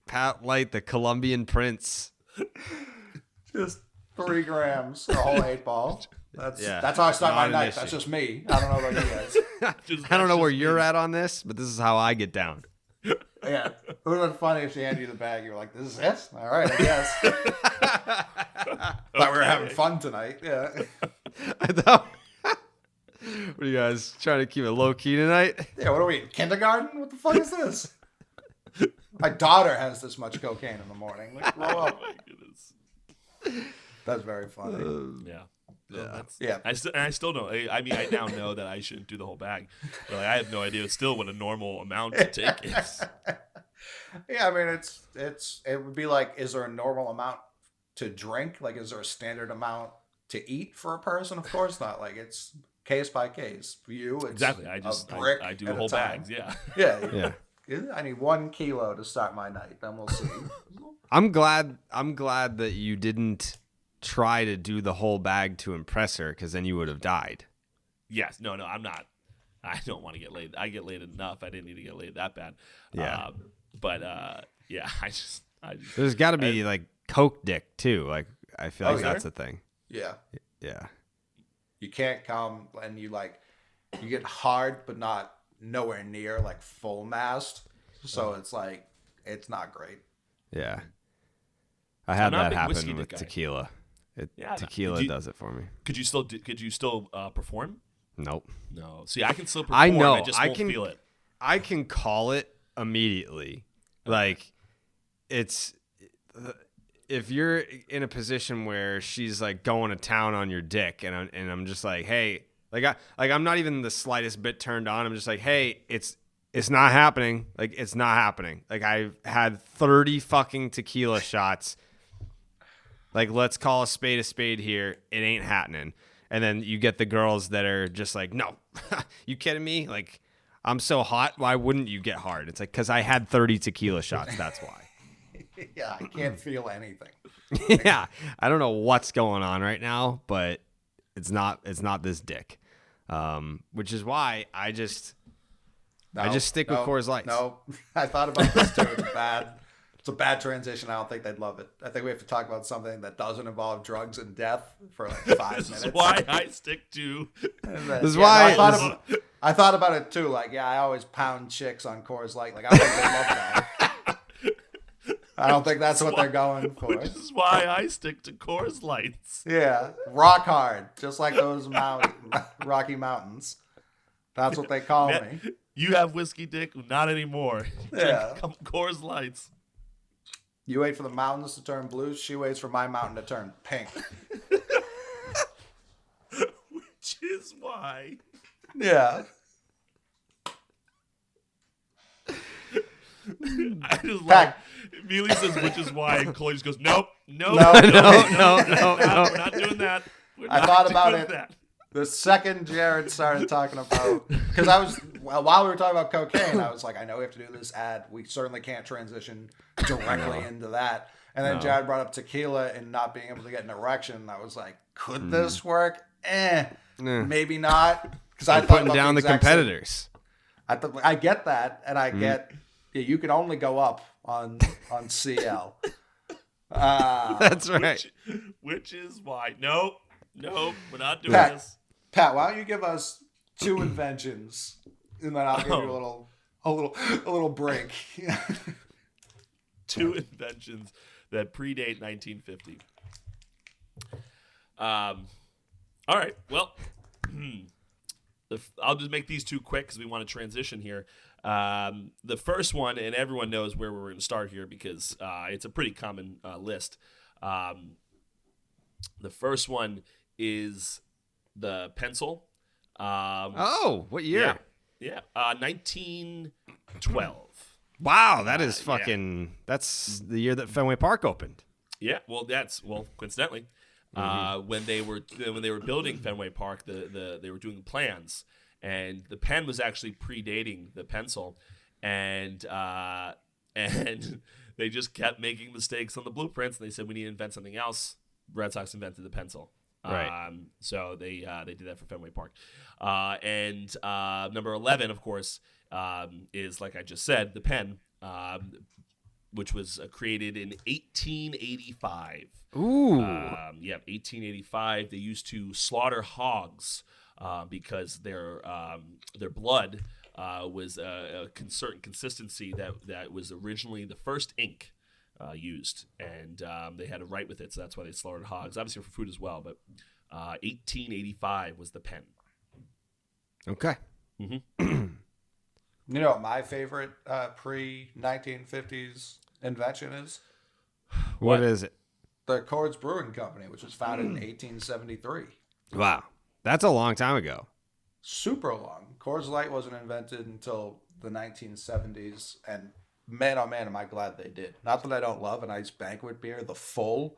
Pat Light, the Colombian prince. Just 3 grams, a whole 8 ball. That's how I start Not my an night. issue. That's just me. I don't know about you guys. I don't know where you're at on this, but this is how I get down. Yeah. It would have been funny if she handed you the bag. You were like, this is it? All right, I guess. Thought we were having fun tonight. Yeah. I thought. What are you guys trying to keep it low key tonight? Yeah, what are we in kindergarten? What the fuck is this? My daughter has this much cocaine in the morning. Like, grow Oh up. my goodness. That's very funny. Yeah. Yeah. I still don't. I mean, I now know that I shouldn't do the whole bag. But like, I have no idea still what a normal amount to take is. Yeah, I mean, it would be like, is there a normal amount to drink? Like, is there a standard amount to eat for a person? Of course not. Like, it's case by case. For you, it's Exactly. I do at a whole time. bags. Yeah. Yeah. Yeah. I need 1 kilo to start my night. Then we'll see. I'm glad that you didn't try to do the whole bag to impress her, because then you would have died. Yes. No, I'm not. I don't want to get laid. I get laid enough. I didn't need to get laid that bad. Yeah. But yeah, I just There's got to be like coke dick too. Like, I feel Oh, like sure. that's a thing. Yeah. Yeah. You can't come and you get hard, but not nowhere near like full mast. So it's like, it's not great. Yeah. I had I'm not a that big happen whiskey with dick guy. tequila. Yeah, Tequila do you- does it for me. Could you still perform? Nope. No. See, I can still perform. I know. I just won't feel it. I can call it immediately. Like, it's if you're in a position where she's like going to town on your dick, and I'm just like, hey, I'm not even the slightest bit turned on. I'm just like, hey, it's not happening. Like, it's not happening. Like, I've had 30 fucking tequila shots. Like, let's call a spade here. It ain't happening. And then you get the girls that are just like, no, you kidding me? Like, I'm so hot. Why wouldn't you get hard? It's like, because I had 30 tequila shots. That's why. Yeah, I can't feel anything. Yeah. I don't know what's going on right now, but it's not this dick. Which is why I just stick with Coors Lights. No, I thought about this too. It's a bad transition. I don't think they'd love it. I think we have to talk about something that doesn't involve drugs and death for like 5 This minutes. is why I stick to. This is why- I thought about it too. Like, yeah, I always pound chicks on Coors Light. Like, I don't think they love that. I don't think that's what they're going for. Which is why I stick to Coors Lights. Yeah, rock hard, just like those Rocky Mountains. That's what they call me. You have whiskey dick, not anymore. Yeah. Coors Lights. You wait for the mountains to turn blue. She waits for my mountain to turn pink. Which is why. Yeah. I just like Pack. Amelia says, which is why, and Chloe just goes, nope, No. we're not doing that. I thought about it. The second Jared started talking about, because while we were talking about cocaine, I was like, I know we have to do this ad. We certainly can't transition directly into that. And then Jared brought up tequila and not being able to get an erection. And I was like, could this work? Maybe not. Because I putting down the competitors. I get that, and I get you can only go up on CL. That's right. Which is why nope, we're not doing this. Pat, why don't you give us 2 inventions, and then I'll give you a little break. 2 inventions that predate 1950. All right. Well, I'll just make these 2 quick because we want to transition here. The first one, and everyone knows where we're going to start here because it's a pretty common list. The first one is the pencil. What year? Yeah. 1912. Wow, that is fucking. That's the year that Fenway Park opened. Yeah, well, coincidentally, when they were building Fenway Park, they were doing plans, and the pen was actually predating the pencil, and they just kept making mistakes on the blueprints, and they said we need to invent something else. Red Sox invented the pencil. Right. So they did that for Fenway Park. And number 11, of course, is, like I just said, the pen, which was created in 1885. Ooh. 1885. They used to slaughter hogs because their blood was a certain consistency that was originally the first ink used, and they had to write with it, so that's why they slaughtered hogs, obviously for food as well. But 1885 was the pen. Okay. You know what my favorite pre-1950s invention is? What is it? The Coors Brewing Company, which was founded in 1873. Wow. That's a long time ago. Super long. Coors Light wasn't invented until the 1970s, and man, oh man, am I glad they did. Not that I don't love an iced banquet beer, the full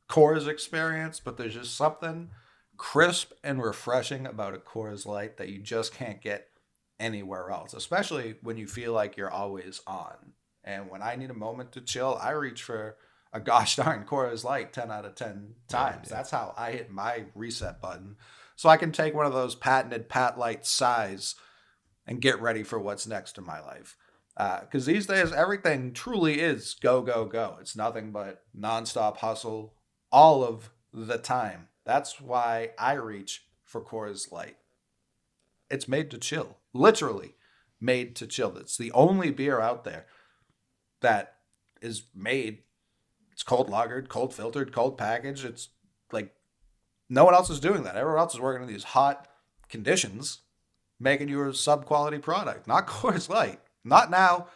Coors experience, but there's just something crisp and refreshing about a Coors Light that you just can't get anywhere else, especially when you feel like you're always on. And when I need a moment to chill, I reach for a gosh darn Coors Light 10 out of 10 times. That's how I hit my reset button. So I can take one of those patented Pat Light size and get ready for what's next in my life. Because these days, everything truly is go, go, go. It's nothing but nonstop hustle all of the time. That's why I reach for Coors Light. It's made to chill. Literally made to chill. It's the only beer out there that is made. It's cold lagered, cold filtered, cold packaged. It's like no one else is doing that. Everyone else is working in these hot conditions, making you a sub-quality product. Not Coors Light. Not now.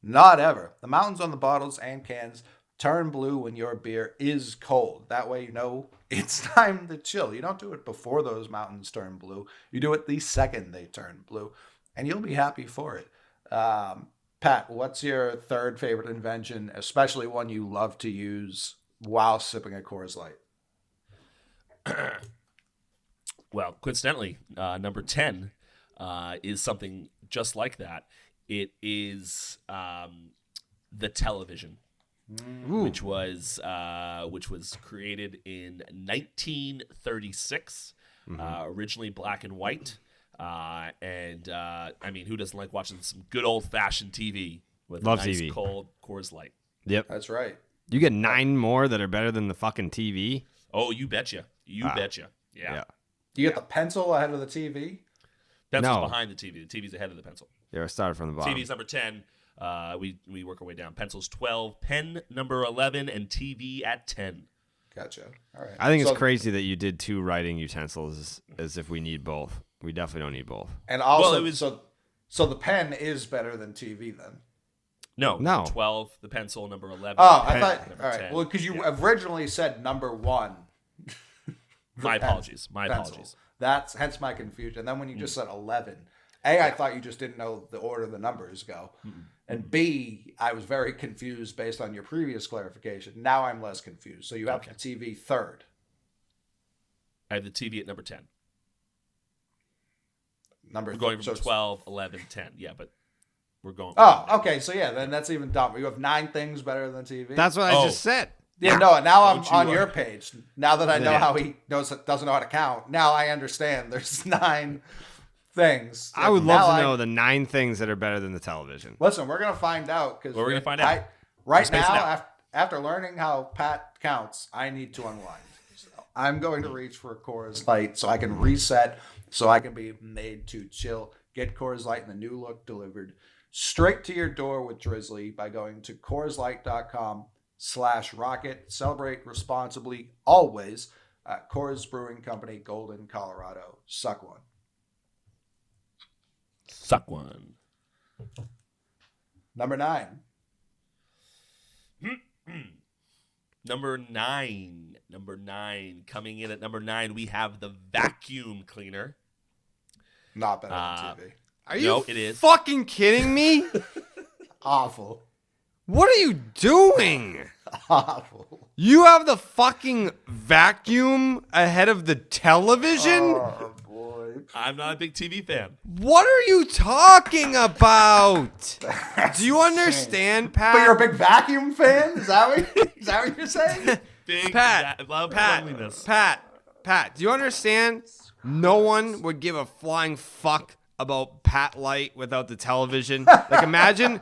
Not ever. The mountains on the bottles and cans turn blue when your beer is cold. That way you know it's time to chill. You don't do it before those mountains turn blue. You do it the second they turn blue, and you'll be happy for it. Pat, what's your third favorite invention, especially one you love to use while sipping a Coors Light? Well, coincidentally, number 10 is something just like that. It is the television, which was created in 1936, originally black and white. I mean, who doesn't like watching some good old-fashioned TV with Love a nice TV. cold Coors Light? Yep. That's right. You get 9 more that are better than the fucking TV. Oh, you betcha. You betcha. Yeah. Do you get the pencil ahead of the TV? Pencil's No. behind the TV. The TV's ahead of the pencil. Yeah, I started from the bottom. TV's number 10. We work our way down. Pencil's 12, pen number 11, and TV at 10. Gotcha. All right. I think it's crazy that you did 2 writing utensils as if we need both. We definitely don't need both. And also, Well, it was- so the pen is better than TV then. No. No. 12, the pencil, number 11. Oh, I pen, thought. number All right. 10. Well, because you Yeah. originally said number 1. My apologies. My Pencil. apologies. That's hence my confusion. And then when you just said 11, I thought you just didn't know the order the numbers go. And B, I was very confused based on your previous clarification. Now I'm less confused. So you have the TV third. I have the TV at number 10. Number We're going from 12, 11, 10. Yeah, but we're going. Oh, okay. So yeah, then that's even dumber. You have 9 things better than TV. That's what I just said. Yeah, no. Now I'm Don't you on your page. Now that I know how he doesn't know how to count. Now I understand. There's 9 things. I would love to know the 9 things that are better than the television. Listen, we're gonna find out because we're gonna find out. Right now, after learning how Pat counts, I need to unwind. So I'm going to reach for a Coors Light so I can reset, so I can be made to chill. Get Coors Light in the new look delivered straight to your door with Drizly by going to CoorsLight.com/rocket. Celebrate responsibly always. Coors Brewing Company, Golden, Colorado. Suck one. Suck one. Number 9. Number 9. Coming in at number 9, we have the vacuum cleaner. Not better than TV. Are you it is. fucking kidding me? Awful. What are you doing? Awful. You have the fucking vacuum ahead of the television? Oh, boy. I'm not a big TV fan. What are you talking about? Do you understand, Pat? But you're a big vacuum fan? Is that what you're saying? Big love cleanliness. Pat, do you understand? No one would give a flying fuck about Pat Light without the television. Like imagine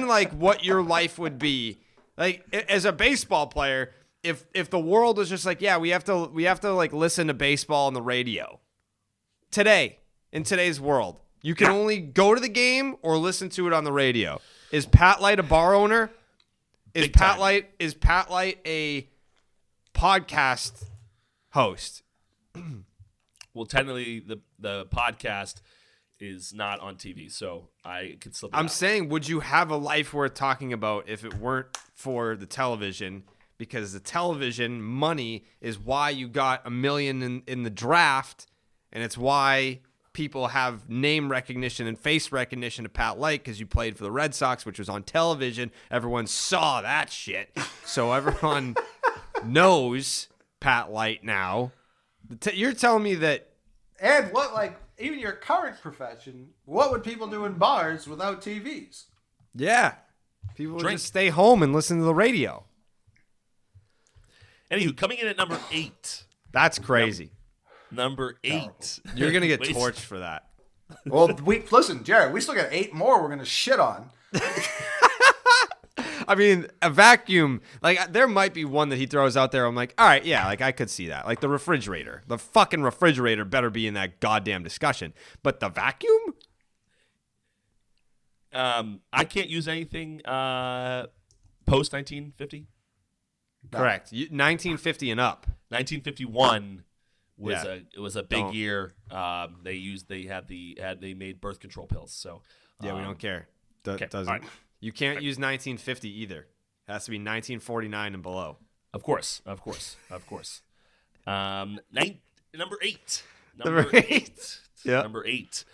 like what your life would be. Like as a baseball player, if the world was just like, yeah, we have to like listen to baseball on the radio. Today, in today's world, you can only go to the game or listen to it on the radio. Is Pat Light a bar owner? Is Pat Light a podcast host? Well, technically, the podcast is not on TV, so I could slip it I'm out. saying, would you have a life worth talking about if it weren't for the television? Because the television money is why you got $1 million in the draft, and it's why people have name recognition and face recognition of Pat Light because you played for the Red Sox, which was on television. Everyone saw that shit, so everyone knows Pat Light now. You're telling me that. And what, like, even your current profession, what would people do in bars without TVs? Yeah. People would just stay home and listen to the radio. Anywho, coming in at number 8. That's crazy. Number 8. You're going to get torched for that. Well, listen, Jared, we still got 8 more we're going to shit on. I mean, a vacuum, like, there might be one that he throws out there. I'm like, all right, yeah, like, I could see that. Like, the refrigerator. The fucking refrigerator better be in that goddamn discussion. But the vacuum? I can't use anything post 1950. Correct. 1950 and up. 1951 was Yeah. it was a big year. They made birth control pills. So Yeah, we don't care. okay, Doesn't. all right. You can't use 1950 either. It has to be 1949 and below. Of course. Number 8. Number 8. Yeah. Number 8.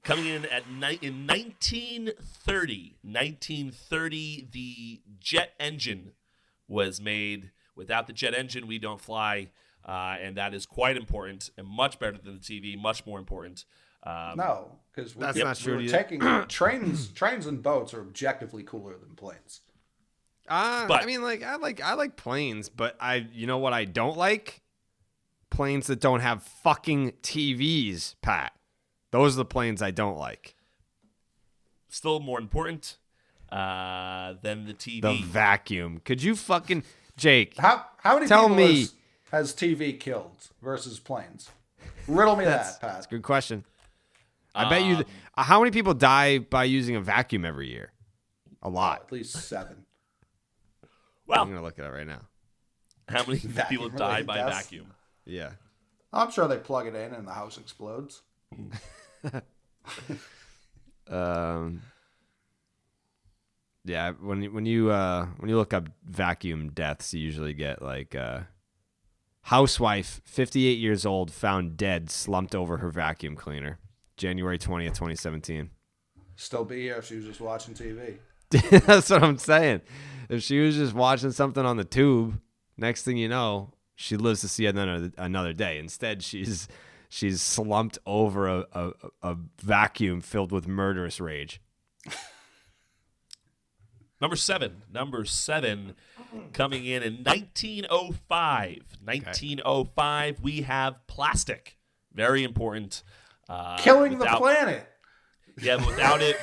Coming in at in 1930, the jet engine was made. Without the jet engine, we don't fly, and that is quite important and much better than the TV. Much more important. No, because That's not true we're either. taking trains and boats are objectively cooler than planes. I mean, like, I like planes, but you know what I don't like? Planes that don't have fucking TVs, Pat. Those are the planes I don't like. Still more important than the TV. The vacuum. Could you fucking Jake? How many Tell people me. has TV killed versus planes? Riddle me that, Pat. That's a good question. I bet you. How many people die by using a vacuum every year? A lot. At least 7. Well, I'm gonna look it up right now. how many people die Vacuum-related by deaths? vacuum? Yeah. I'm sure they plug it in and the house explodes. Yeah. When you look up vacuum deaths, you usually get like housewife, 58 years old, found dead, slumped over her vacuum cleaner, January 20th, 2017. Still be here if she was just watching TV. That's what I'm saying. If she was just watching something on the tube, next thing you know, she lives to see another day. Instead, she's slumped over a vacuum filled with murderous rage. Number seven, coming in 1905. 1905, we have plastic. Very important. Killing the planet. Yeah, but without it,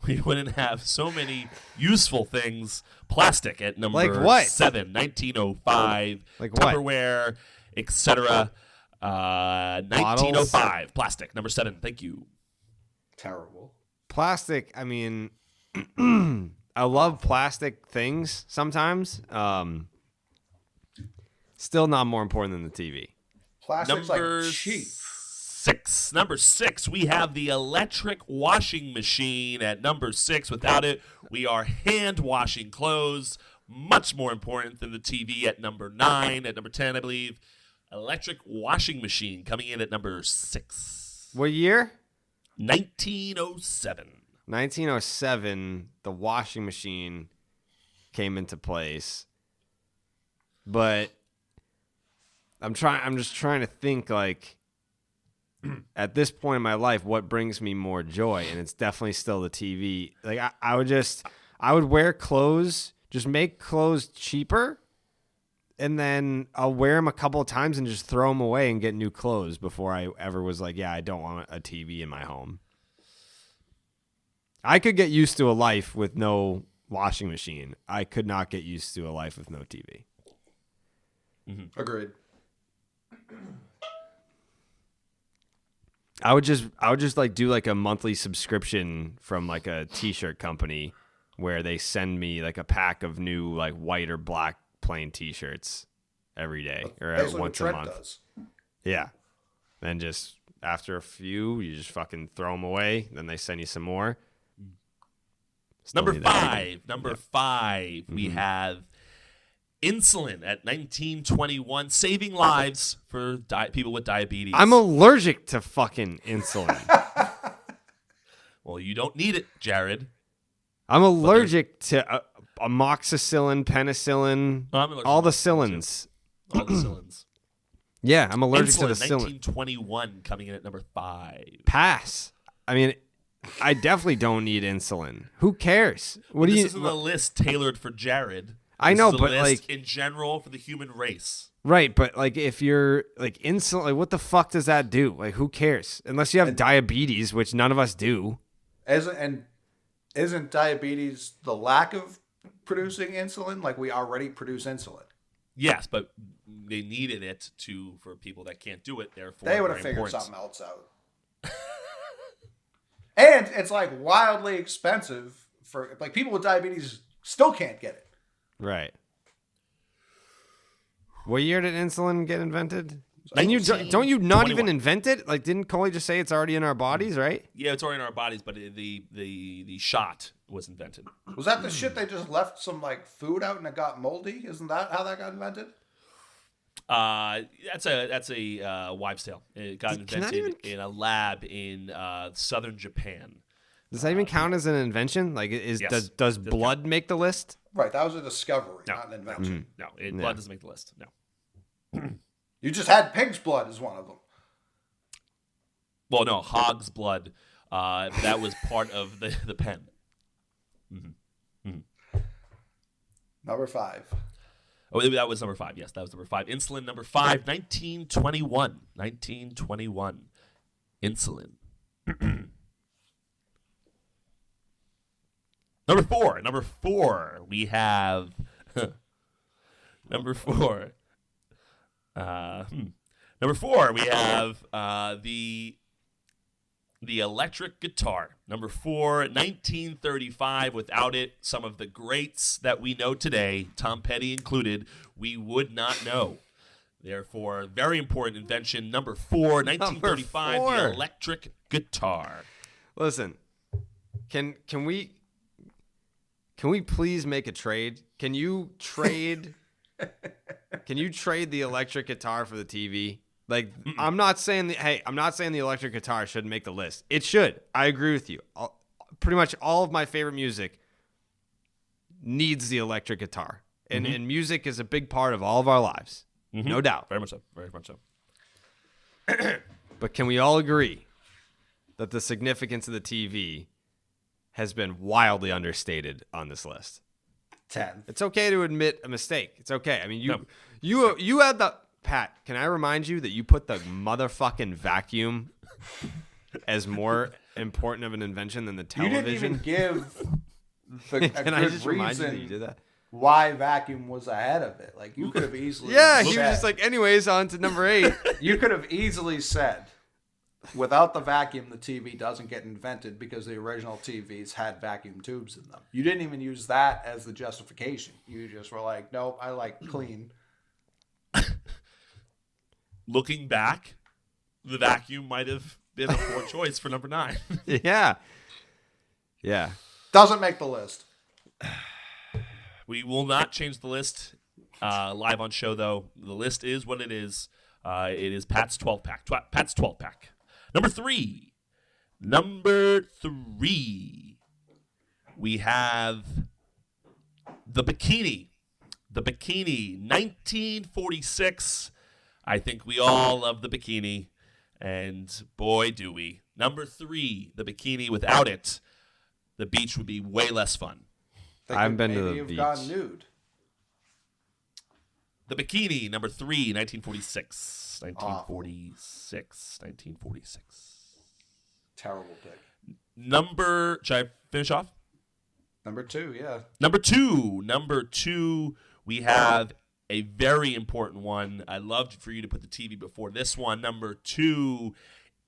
we wouldn't have so many useful things. Plastic at number like what? 7, 1905. Like what? Tupperware, etc. 1905. Plastic, number 7. Thank you. Terrible. Plastic, I mean, I love plastic things sometimes. Still not more important than the TV. Plastic's Number like cheap. 6. Number 6, we have the electric washing machine at number 6. Without it, we are hand washing clothes. Much more important than the TV at number 9. At number 10, I believe, electric washing machine coming in at number 6. What year? 1907. 1907, the washing machine came into place. But I'm just trying to think, like, at this point in my life, what brings me more joy? And it's definitely still the TV. Like, I would wear clothes, just make clothes cheaper, and then I'll wear them a couple of times and just throw them away and get new clothes before I ever was like, yeah, I don't want a TV in my home. I could get used to a life with no washing machine. I could not get used to a life with no TV. Mm-hmm. Agreed. I would just like do like a monthly subscription from like a t-shirt company where they send me like a pack of new like white or black plain t-shirts every day or once a month. Does. Yeah. And just after a few, you just fucking throw them away. Then they send you some more. Number 5. Number 5, we have insulin at 1921, saving lives for people with diabetes. I'm allergic to fucking insulin. Well, you don't need it, Jared. I'm allergic to amoxicillin, penicillin, all the cillins. All the cillins. Yeah, I'm allergic to the cillin. 1921 coming in at number 5. Pass. I mean, I definitely don't need insulin. Who cares? This isn't a list tailored for Jared. I know, but list like in general for the human race. Right, but like if you're like insulin, like what the fuck does that do? Like who cares? Unless you have diabetes, which none of us do. Isn't diabetes the lack of producing insulin? Like we already produce insulin. Yes, but they needed it for people that can't do it. Therefore, they would have figured something else out. And it's like wildly expensive for like people with diabetes still can't get it. Right. What year did insulin get invented? And don't you not 21. even invent it? Like, didn't Coley just say it's already in our bodies, right? Yeah, it's already in our bodies, but the shot was invented. Was that the shit they just left some like food out and it got moldy? Isn't that how that got invented? That's a wives' tale. It got invented in a lab in southern Japan. Does that even count as an invention? Like, yes. does blood make the list? Right, that was a discovery, not an invention. Mm-hmm. No, blood doesn't make the list. No. You just had pig's blood as one of them. Well, no, hog's blood. That was part of the pen. Mm-hmm. Mm-hmm. Number 5. Oh, that was number 5. Yes, that was number 5. Insulin, number 5, 1921. 1921. Insulin. Number 4, we have number 4. Number 4, we have the electric guitar. Number 4, 1935. Without it, some of the greats that we know today, Tom Petty included, we would not know. Therefore, very important invention. Number 4, 1935, the electric guitar. Listen, can we please make a trade? Can you trade the electric guitar for the TV? Like, I'm not saying the electric guitar shouldn't make the list. It should. I agree with you. Pretty much all of my favorite music needs the electric guitar. And music is a big part of all of our lives. No doubt. Very much so. Very much so. But can we all agree that the significance of the TV has been wildly understated on this list? 10. It's okay to admit a mistake. It's okay. I mean, you had the Pat. Can I remind you that you put the motherfucking vacuum as more important of an invention than the television? You didn't even give Can I just remind you that you did that? Why vacuum was ahead of it. Like, you could have easily Yeah, he was just like, anyways, on to number 8. You could have easily said, without the vacuum, the TV doesn't get invented because the original TVs had vacuum tubes in them. You didn't even use that as the justification. You just were like, nope, I like clean. Looking back, the vacuum might have been a poor choice for number 9. Yeah. Yeah. Doesn't make the list. We will not change the list live on show, though. The list is what it is. It is Pat's 12-pack. Pat's 12-pack. Number 3. We have the bikini. The bikini, 1946. I think we all love the bikini, and boy, do we. Number 3, the bikini. Without it, the beach would be way less fun. I've been to the you've beach. Gone nude. The bikini, number 3, 1946. 1946. Terrible pick. Should I finish off? Number 2, yeah. Number two, we have a very important one. I loved for you to put the TV before this one. Number 2,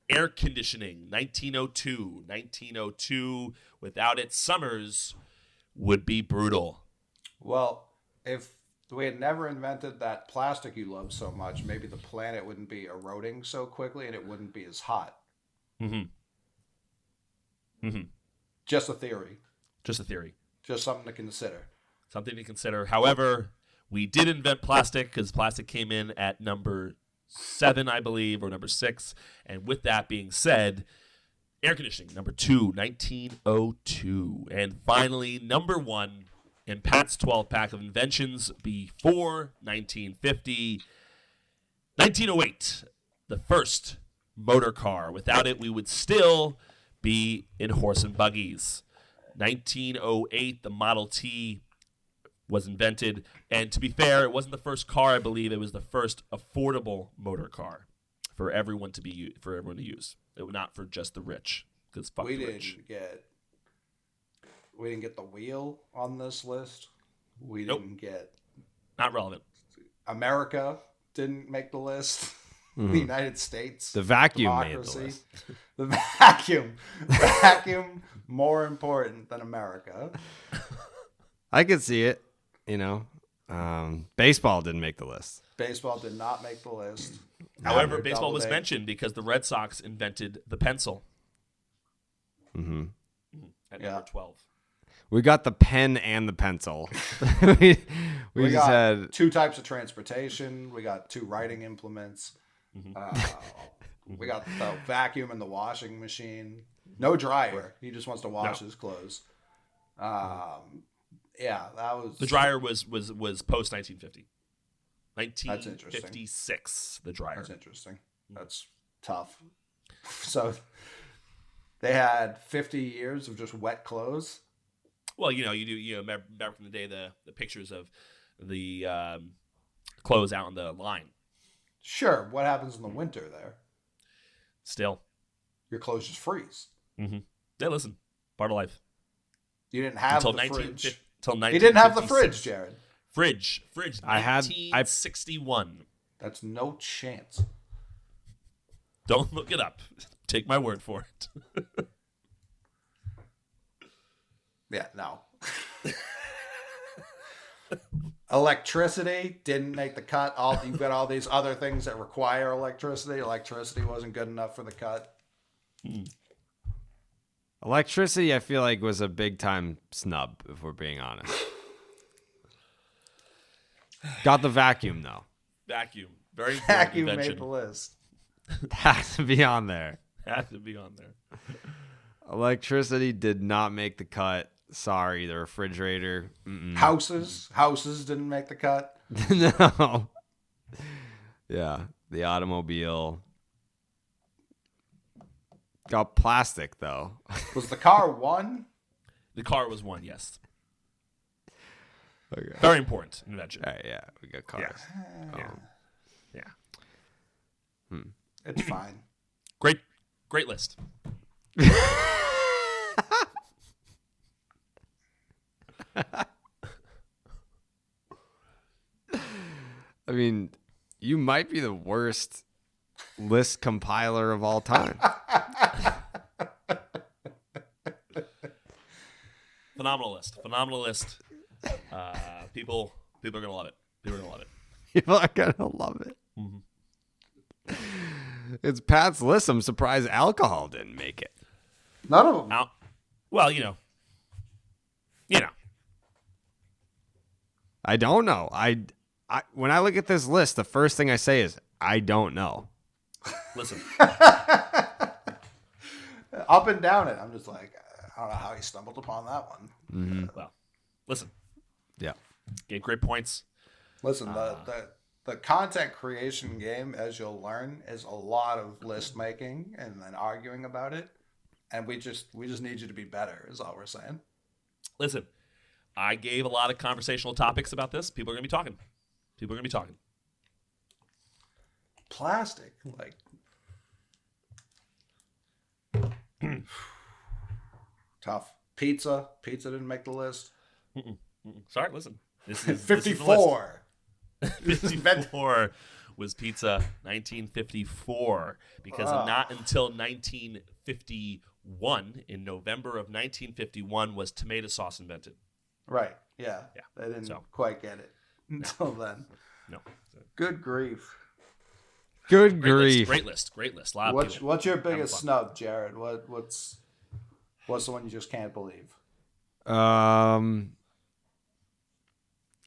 air conditioning, 1902. 1902. Without it, summers would be brutal. Well, if we had never invented that plastic you love so much, maybe the planet wouldn't be eroding so quickly and it wouldn't be as hot. Just a theory. Just a theory. Just something to consider. Something to consider. However, we did invent plastic because plastic came in at number 7, I believe, or number 6. And with that being said, air conditioning, number 2, 1902. And finally, number 1 in Pat's 12-pack of inventions before 1950, 1908, the first motor car. Without it, we would still be in horse and buggies. 1908, the Model T was invented. And to be fair, it wasn't the first car, I believe. It was the first affordable motor car for everyone to use. It was not for just the rich. Because fuck the rich. We didn't get the wheel on this list. We didn't get... Not relevant. America didn't make the list. The United States. The vacuum democracy. made the list. The vacuum. Vacuum more important than America. I could see it, Baseball didn't make the list. Baseball did not make the list. However, baseball was mentioned because the Red Sox invented the pencil. At number 12. We got the pen and the pencil. we just got had 2 types of transportation. We got 2 writing implements. We got the vacuum and the washing machine. No dryer. He just wants to wash his clothes. Yeah, that was... The dryer was post 1950. That's interesting. 1956, the dryer. That's interesting. That's tough. So they had 50 years of just wet clothes. Well, remember from the day the pictures of the clothes out on the line. Sure. What happens in the winter there? Still. Your clothes just freeze. Yeah, listen. Part of life. You didn't have the fridge. Until 1956. He didn't have the fridge, Jared. Fridge. 1961. That's no chance. Don't look it up. Take my word for it. Yeah, no. Electricity didn't make the cut. You've got all these other things that require electricity. Electricity wasn't good enough for the cut. electricity. I feel like was a big time snub, if we're being honest. Got the vacuum though. Vacuum, very important Vacuum invention. made the list. Has to be on there. Has to be on there. Electricity did not make the cut. Sorry, the refrigerator. Mm-mm. Houses didn't make the cut. No. Yeah, the automobile. Got plastic though. Was the car one? The car was one, yes. Okay. Very important invention. All right, yeah, we got cars. Yeah. It's fine. Great list. I mean, you might be the worst list compiler of all time. Phenomenal list. People are gonna love it. People are gonna love it. Mm-hmm. It's Pat's list. I'm surprised alcohol didn't make it. None of them. Well, you know. I don't know. I when I look at this list, the first thing I say is I don't know. Listen. Up and down it. I'm just like, I don't know how he stumbled upon that one. Mm-hmm. Well, listen. Yeah. Gave great points. Listen, the content creation game, as you'll learn, is a lot of list making and then arguing about it. And we just need you to be better, is all we're saying. Listen, I gave a lot of conversational topics about this. People are going to be talking. Plastic, like tough. Pizza didn't make the list. Sorry, listen. This is 54. 54 was pizza. 1954, because not until 1951, in November of 1951, was tomato sauce invented. Right. Yeah. They didn't quite get it until then. No. Good grief. Good grief. Great list. A lot of people. What's your biggest snub, Jared? What's the one you just can't believe?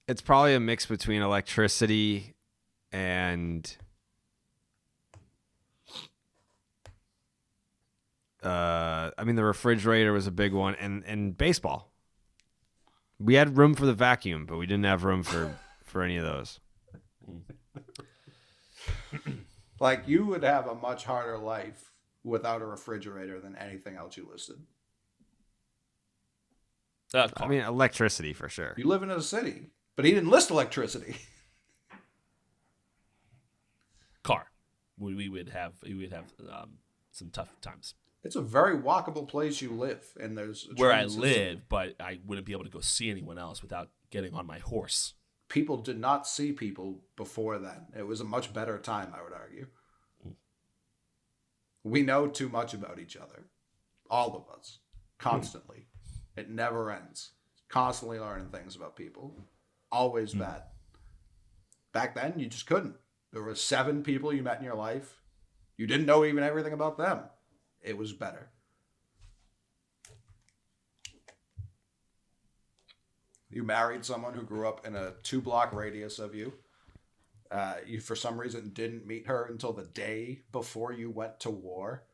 It's probably a mix between electricity and I mean, the refrigerator was a big one, and baseball. We had room for the vacuum, but we didn't have room for any of those. Like, you would have a much harder life without a refrigerator than anything else you listed. I mean, electricity for sure. You live in a city, but he didn't list electricity. Car. We would have some tough times. It's a very walkable place you live, and there's where I live, but I wouldn't be able to go see anyone else without getting on my horse. People did not see people before then. It was a much better time, I would argue. We know too much about each other. All of us. Constantly. It never ends. Constantly learning things about people. Always bad. Back then, you just couldn't. There were 7 people you met in your life. You didn't know even everything about them. It was better. You married someone who grew up in a 2-block radius of you. You, for some reason, didn't meet her until the day before you went to war.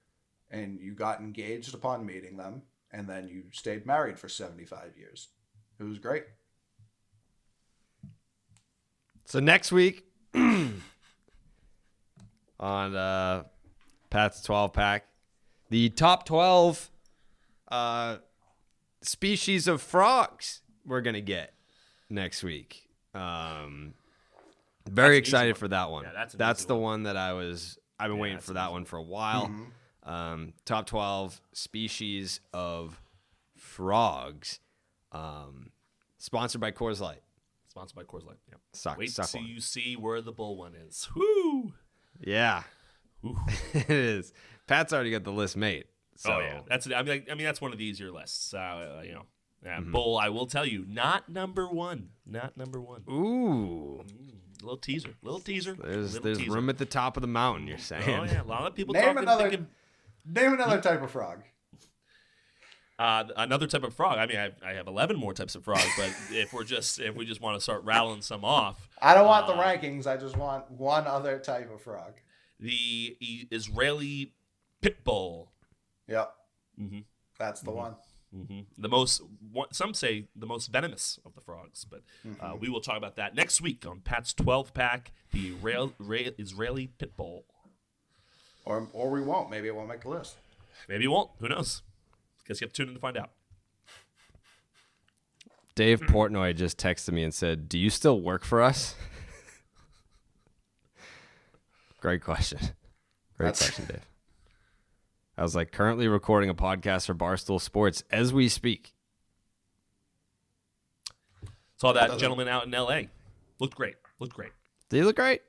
And you got engaged upon meeting them. And then you stayed married for 75 years. It was great. So next week on Pat's 12-pack, the top 12 species of frogs we're going to get next week. Very excited for that one. Yeah, that's the one that I've been waiting for that one for a while. Mm-hmm. Top 12 species of frogs. Sponsored by Coors Light. Yeah. Wait till you see where the bull one is. Woo! Yeah. It is. Pat's already got the list made. So. Oh yeah, that's one of the easier lists. Bull, I will tell you, not number one. Ooh. A little teaser. There's room at the top of the mountain, you're saying. Oh yeah, a lot of people Name another type of frog. Another type of frog. I mean, I have 11 more types of frogs, but if we just want to start rattling some off, I don't want the rankings. I just want one other type of frog. The Israeli pit bull. Yep. Mm-hmm. That's the one. The most, some say the most venomous of the frogs, but we will talk about that next week on Pat's 12-pack, the Israeli Pit Bull. Or we won't. Maybe it won't make the list. Maybe it won't. Who knows? Guess you have to tune in to find out. Dave Portnoy just texted me and said, "Do you still work for us?" Great question. Great question, Dave. I was like, currently recording a podcast for Barstool Sports as we speak. Saw that gentleman out in L.A. Looked great. Did he look great?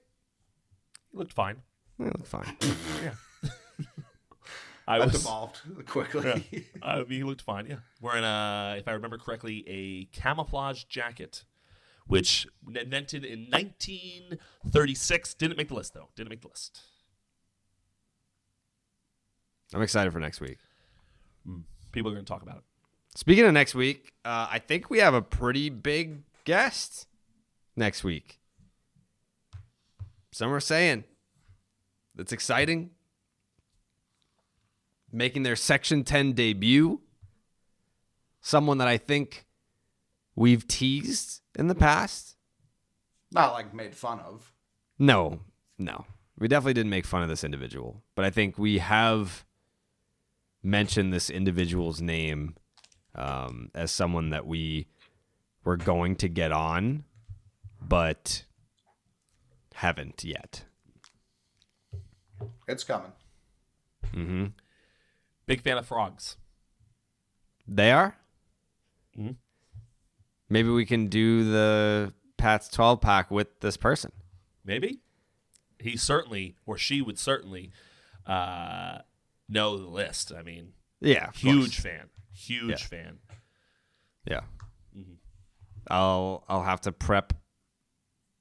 He looked fine. He looked fine. Yeah. That devolved quickly. Yeah. He looked fine, yeah. Wearing, if I remember correctly, a camouflage jacket, which invented in 1936. Didn't make the list, though. I'm excited for next week. People are going to talk about it. Speaking of next week, I think we have a pretty big guest next week. Some are saying it's exciting. Making their Section 10 debut. Someone that I think we've teased in the past. Not like made fun of. No. We definitely didn't make fun of this individual. But I think we have mentioned this individual's name as someone that we were going to get on, but haven't yet. It's coming. Mm-hmm. Big fan of frogs. They are? Mm-hmm. Maybe we can do the Pat's 12-pack with this person. Maybe. He certainly, or she would certainly know the list. I mean, yeah, huge fan. Fan. Yeah. Mm-hmm. I'll have to prep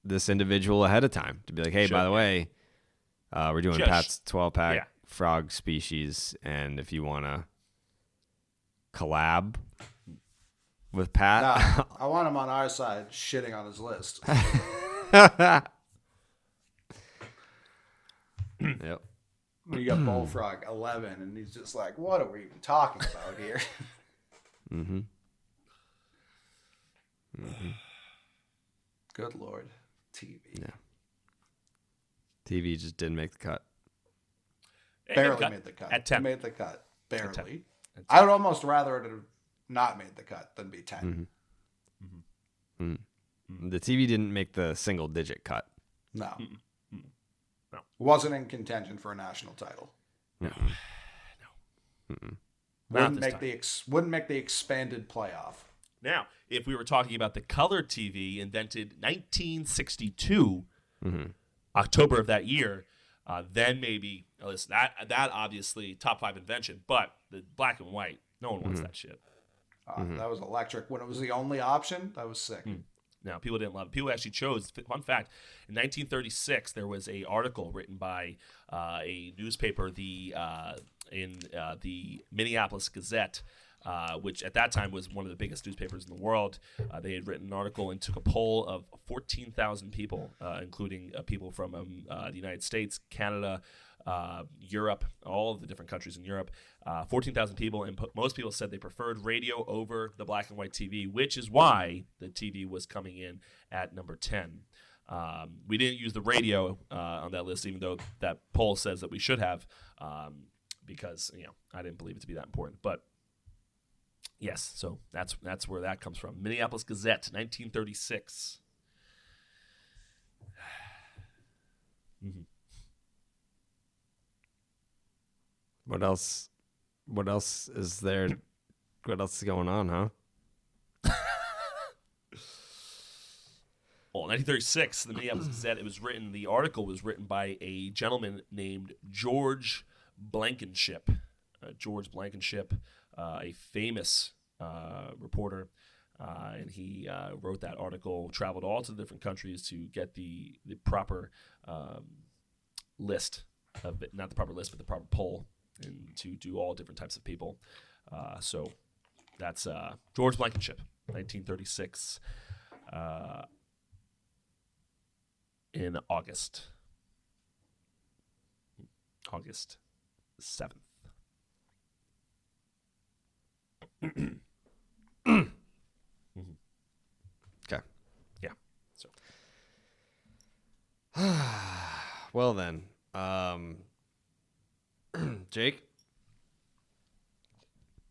this individual ahead of time to be like, hey, by the way, we're doing Pat's 12-pack frog species, and if you want to collab with Pat. Nah, I want him on our side shitting on his list. Yep. You got Bullfrog 11, and he's just like, what are we even talking about here? Mm-hmm. Good Lord. TV. Yeah. TV just didn't make the cut. Barely made the cut. At 10. Made the cut. Barely. At 10. I would almost rather it have not made the cut than be 10. The TV didn't make the single-digit cut. No. No. Wasn't in contention for a national title. No. Wouldn't make the expanded playoff. Now, if we were talking about the color TV invented 1962, October of that year, then maybe listen, that obviously top 5 invention, but the black and white, no one wants that shit. That was electric. When it was the only option, that was sick. No, people didn't love it. People actually chose. Fun fact: in 1936, there was a article written by a newspaper, the Minneapolis Gazette, which at that time was one of the biggest newspapers in the world. They had written an article and took a poll of 14,000 people, including people from the United States, Canada, Europe, all of the different countries in Europe. 14,000 people, and most people said they preferred radio over the black and white TV, which is why the TV was coming in at number 10. We didn't use the radio on that list, even though that poll says that we should have, because I didn't believe it to be that important. But yes, so that's where that comes from. Minneapolis Gazette, 1936. What else is there? What else is going on, huh? Well, 1936, the Minneapolis Gazette, the article was written by a gentleman named George Blankenship. George Blankenship, a famous reporter, and he wrote that article, traveled all to the different countries to get the proper list of it, not the proper list, but the proper poll, and to do all different types of people. So that's George Blankenship, 1936, in August 7th. Okay. Yeah. So Well then, Jake.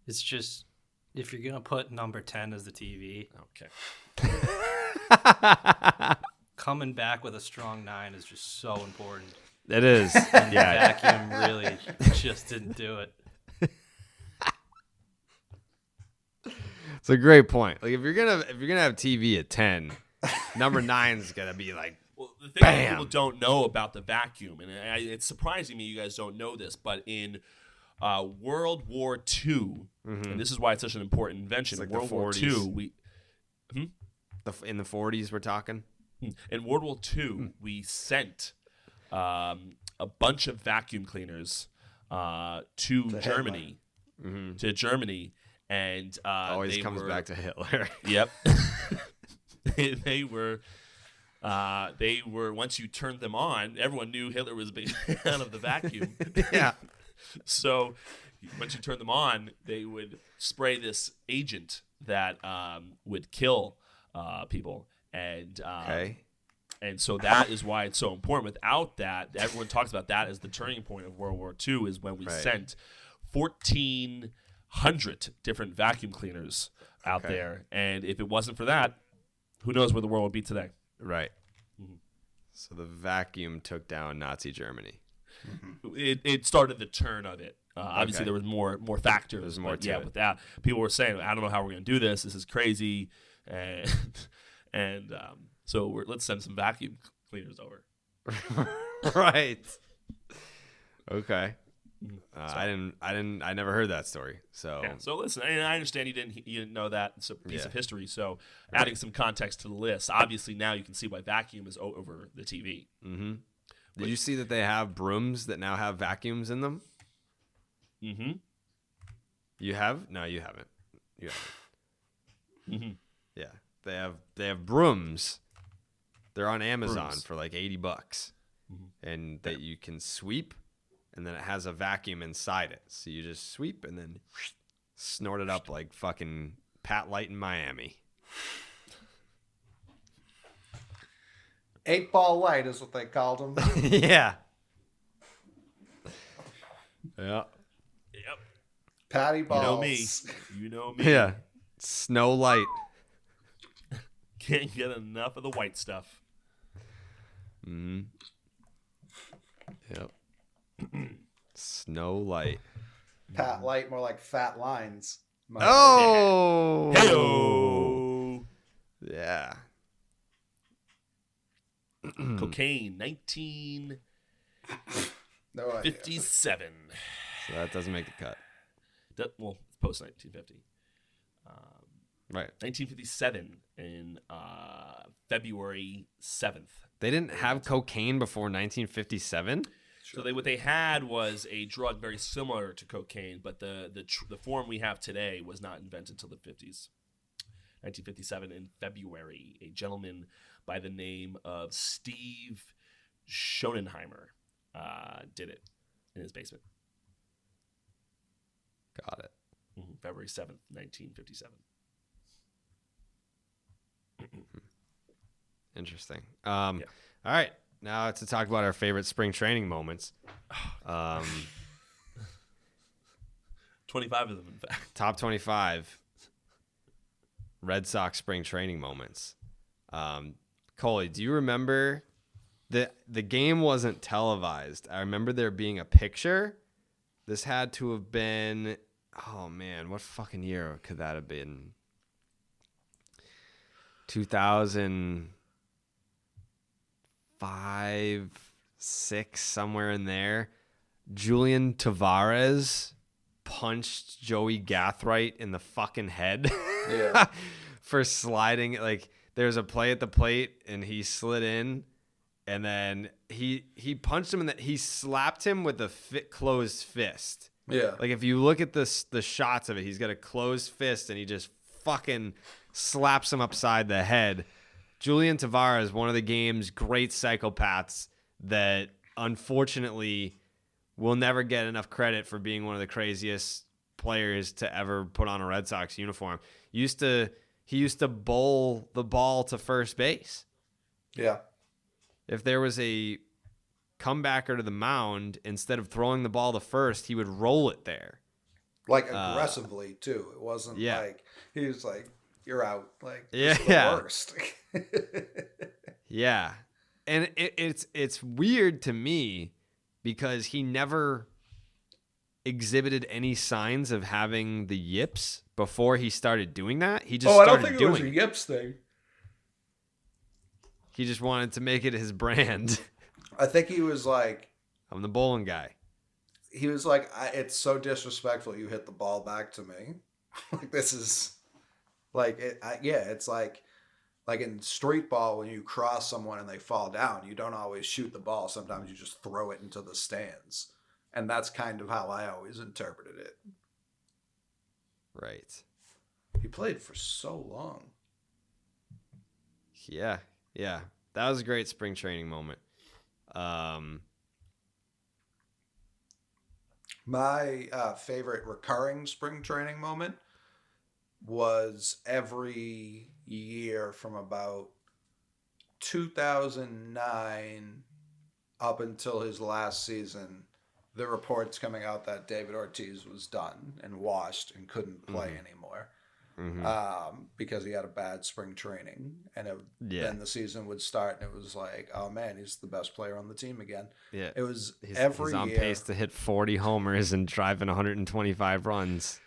It's just if you're gonna put number 10 as the TV, okay. coming back with a strong 9 is just so important. It is. And Yeah. Vacuum really just didn't do it. It's a great point. Like if you're gonna have TV at 10, number 9 is gonna be like, Well, the thing that Bam. people don't know about the vacuum, and it's surprising me you guys don't know this, but in World War II, and this is why it's such an important invention. It's like World the War 40s. II, in the 40s we're talking. in World War II, we sent a bunch of vacuum cleaners to Germany, and Always they comes were, back to Hitler. Yep. They were once you turned them on, everyone knew Hitler was a big fan of the vacuum. Yeah. So once you turned them on, they would spray this agent that would kill people, and Okay. and so that is why it's so important. Without that, everyone talks about that as the turning point of World War II, is when we Right. sent 1,400 different vacuum cleaners out Okay. there, and if it wasn't for that, who knows where the world would be today? Right. So the vacuum took down Nazi Germany. It started the turn of it. Obviously, Okay. there was more factors. There's more but to yeah, it. with that, people were saying, "I don't know how we're going to do this. This is crazy," and so let's send some vacuum cleaners over. Right. Okay. I never heard that story. So Yeah. So listen, and I understand you didn't know that. It's a piece Yeah. of history. So adding some context to the list, obviously now you can see why vacuum is over the TV. did you see that they have brooms that now have vacuums in them? Mm-hmm. You have? No, you haven't. You haven't. Mm-hmm. Yeah. They have brooms. They're on Amazon Brooms. for like $80. And that you can sweep, and then it has a vacuum inside it. So you just sweep and then snort it up like fucking Pat Light in Miami. 8-ball light is what they called them. Yeah. Yeah. Yep. Patty You balls. know me. You know me. Yeah. Snow Light. Can't get enough of the white stuff. Yep. Snow Light. Pat light, more like fat lines. Oh. Heyo. Yeah. Cocaine, 1957. No idea. So that doesn't make the cut. Well, it's post 1950. Right. 1957 in February 7th. They didn't have cocaine before 1957? So what they had was a drug very similar to cocaine, but the form we have today was not invented until the 50s. 1957 in February, a gentleman by the name of Steve Schonenheimer did it in his basement. Got it. February 7th, 1957. Interesting. All right. Now to talk about our favorite spring training moments. 25 of them, in fact. Top 25 Red Sox spring training moments. Coley, do you remember the game wasn't televised? I remember there being a picture. This had to have been, oh man, what fucking year could that have been? 2005, 6, somewhere in there. Julian Tavares punched Joey Gathright in the fucking head. Yeah. For sliding. Like, there's a play at the plate and he slid in, and then he punched him, and he slapped him with a closed fist. Yeah. Like, if you look at the shots of it, he's got a closed fist and he just fucking slaps him upside the head. Julian Tavares, one of the game's great psychopaths that unfortunately will never get enough credit for being one of the craziest players to ever put on a Red Sox uniform. He used to bowl the ball to first base. Yeah. If there was a comebacker to the mound, instead of throwing the ball to first, he would roll it there. Like aggressively too. It wasn't like he was like, "You're out." Like this is the worst. Yeah, and it's weird to me because he never exhibited any signs of having the yips before he started doing that. He just I started don't think doing it was a yips thing. He just wanted to make it his brand. I think he was like, I'm the bowling guy. He was like, it's so disrespectful you hit the ball back to me. Like, this is like, it's like in street ball, when you cross someone and they fall down, you don't always shoot the ball. Sometimes you just throw it into the stands. And that's kind of how I always interpreted it. Right. He played for so long. Yeah. That was a great spring training moment. My favorite recurring spring training moment was every year from about 2009 up until his last season, the reports coming out that David Ortiz was done and washed and couldn't play anymore because he had a bad spring training. And then the season would start and it was like, oh man, he's the best player on the team again. Yeah, it was he's on year, pace to hit 40 homers and driving 125 runs.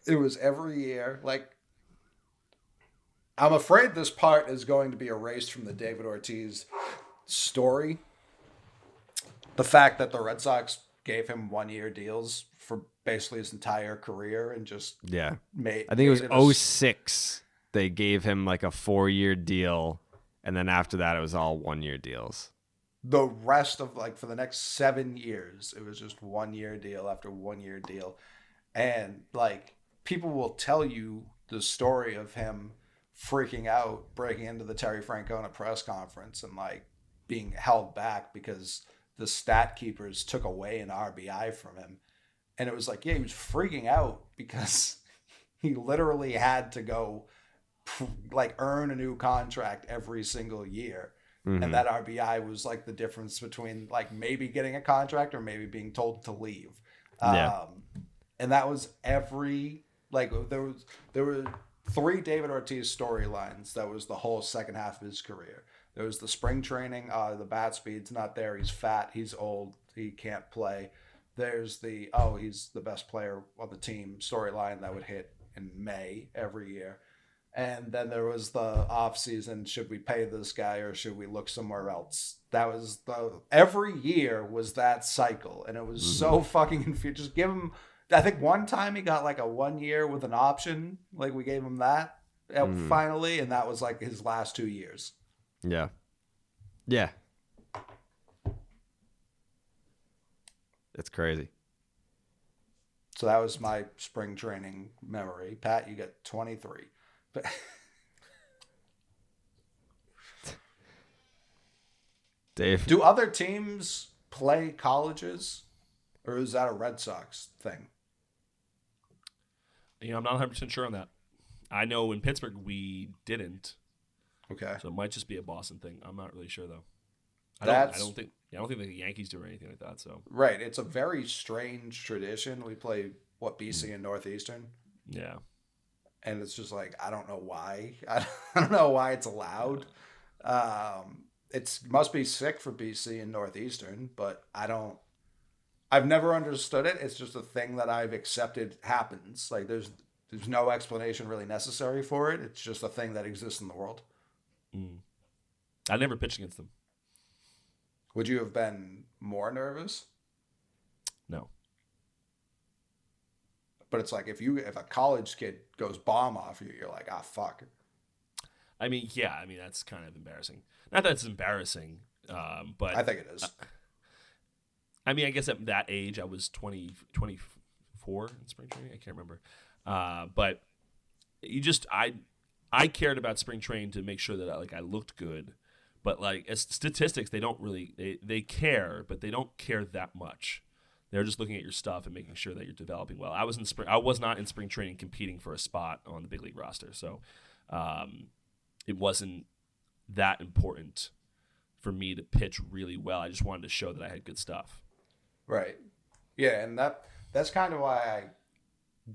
It was every year. Like, I'm afraid this part is going to be erased from the David Ortiz story. The fact that the Red Sox gave him 1-year deals for basically his entire career and just made. I think it was 06. They gave him like a 4-year deal, and then after that, it was all 1-year deals. The rest of for the next 7 years, it was just 1-year deal after 1-year deal, and people will tell you the story of him freaking out, breaking into the Terry Francona press conference, and being held back because the stat keepers took away an RBI from him. And it was he was freaking out because he literally had to go earn a new contract every single year. Mm-hmm. And that RBI was the difference between maybe getting a contract or maybe being told to leave. And that was every, there were 3 David Ortiz storylines. That was the whole second half of his career. There was the spring training, the bat speed's not there. He's fat. He's old. He can't play. There's the, he's the best player on the team storyline that would hit in May every year. And then there was the off season. Should we pay this guy or should we look somewhere else? That was every year was that cycle. And it was so fucking confusing. Just give him, I think one time he got a 1 year with an option. We gave him that finally. And that was his last 2 years. Yeah. It's crazy. So that was my spring training memory. Pat, you got 23. But Dave, do other teams play colleges, or is that a Red Sox thing? I'm not 100% sure on that. I know in Pittsburgh we didn't. Okay. So it might just be a Boston thing. I'm not really sure though. I don't think the Yankees do or anything like that. So right, it's a very strange tradition. We play BC and Northeastern. Yeah. And it's just I don't know why. I don't know why it's allowed. It must be sick for BC and Northeastern, but I've never understood it. It's just a thing that I've accepted happens. There's no explanation really necessary for it. It's just a thing that exists in the world. I never pitched against them. Would you have been more nervous? No. But it's if a college kid goes bomb off you, you're like, fuck. I mean, that's kind of embarrassing. Not that it's embarrassing, but I think it is. I guess at that age, I was 24 in spring training. I can't remember. But I cared about spring training to make sure that I looked good. But as statistics, they don't really they care, but they don't care that much. They're just looking at your stuff and making sure that you're developing well. I was not in spring training competing for a spot on the big league roster, so it wasn't that important for me to pitch really well. I just wanted to show that I had good stuff. Right. Yeah, and that's kind of why I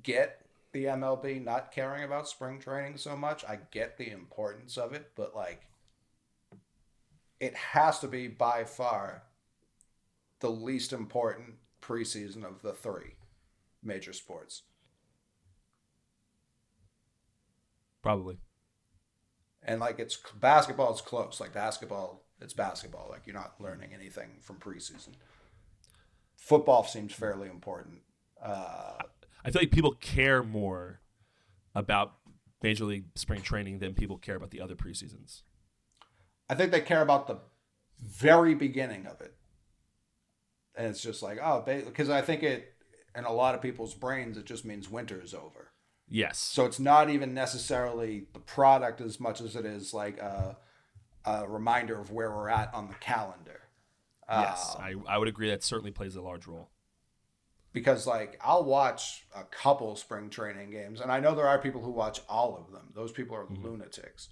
get the MLB not caring about spring training so much. I get the importance of it, but like it has to be by far the least important preseason of the three major sports. Probably. And like it's basketball is close. Like basketball, it's basketball. Like you're not learning anything from preseason. Football seems fairly important. I feel like people care more about Major League spring training than people care about the other preseasons. I think they care about the very beginning of it. And it's just like, oh, because I think it, in a lot of people's brains, it just means winter is over. Yes. So it's not even necessarily the product as much as it is like a reminder of where we're at on the calendar. Yes, I would agree. That certainly plays a large role. Because like I'll watch a couple spring training games, and I know there are people who watch all of them. Those people are lunatics.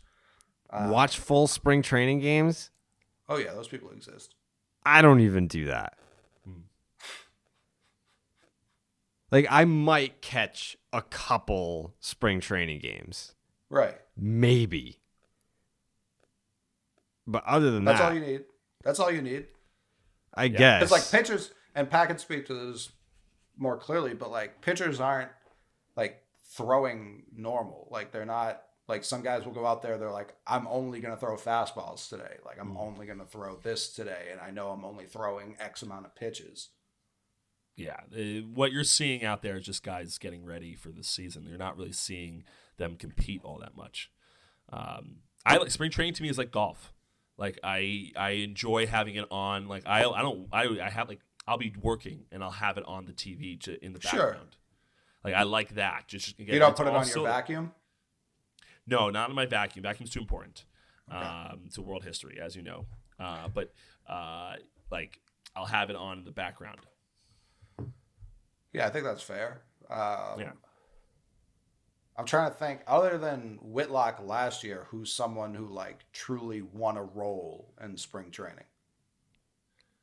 Watch full spring training games? Oh yeah, those people exist. I don't even do that. Like I might catch a couple spring training games. Right. Maybe. But other than That's that, all you need. That's all you need. I guess. It's like pitchers, and Pat can speak to this more clearly, but like pitchers aren't like throwing normal. Like they're not like some guys will go out there. They're like, I'm only going to throw fastballs today. Like I'm only going to throw this today. And I know I'm only throwing X amount of pitches. Yeah. What you're seeing out there is just guys getting ready for the season. You're not really seeing them compete all that much. I like spring training to me is like golf. Like I enjoy having it on. Like I have like, I'll be working and I'll have it on the TV in the background. Sure. Like I like that. Just again, you don't put it on your vacuum? No, not on my vacuum. Vacuum's too important to world history, as you know. But like I'll have it on in the background. Yeah, I think that's fair. Yeah. I'm trying to think, other than Whitlock last year, who's someone who like truly won a role in spring training.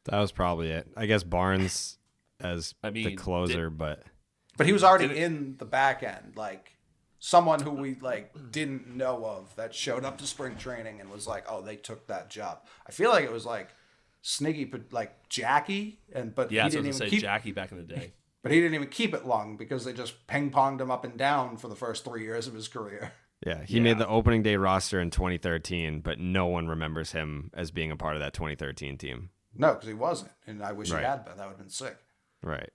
That was probably it. I guess Barnes as the closer, but he was already in the back end, like someone who we like didn't know of that showed up to spring training and was like, oh, they took that job. I feel like it was like Sniggy, like Jackie, but yeah, he didn't even keep Jackie back in the day. But he didn't even keep it long because they just ping-ponged him up and down for the first 3 years of his career. Yeah, he made the opening day roster in 2013, but no one remembers him as being a part of that 2013 team. No, because he wasn't, and I wish he had been. That would have been sick. Right.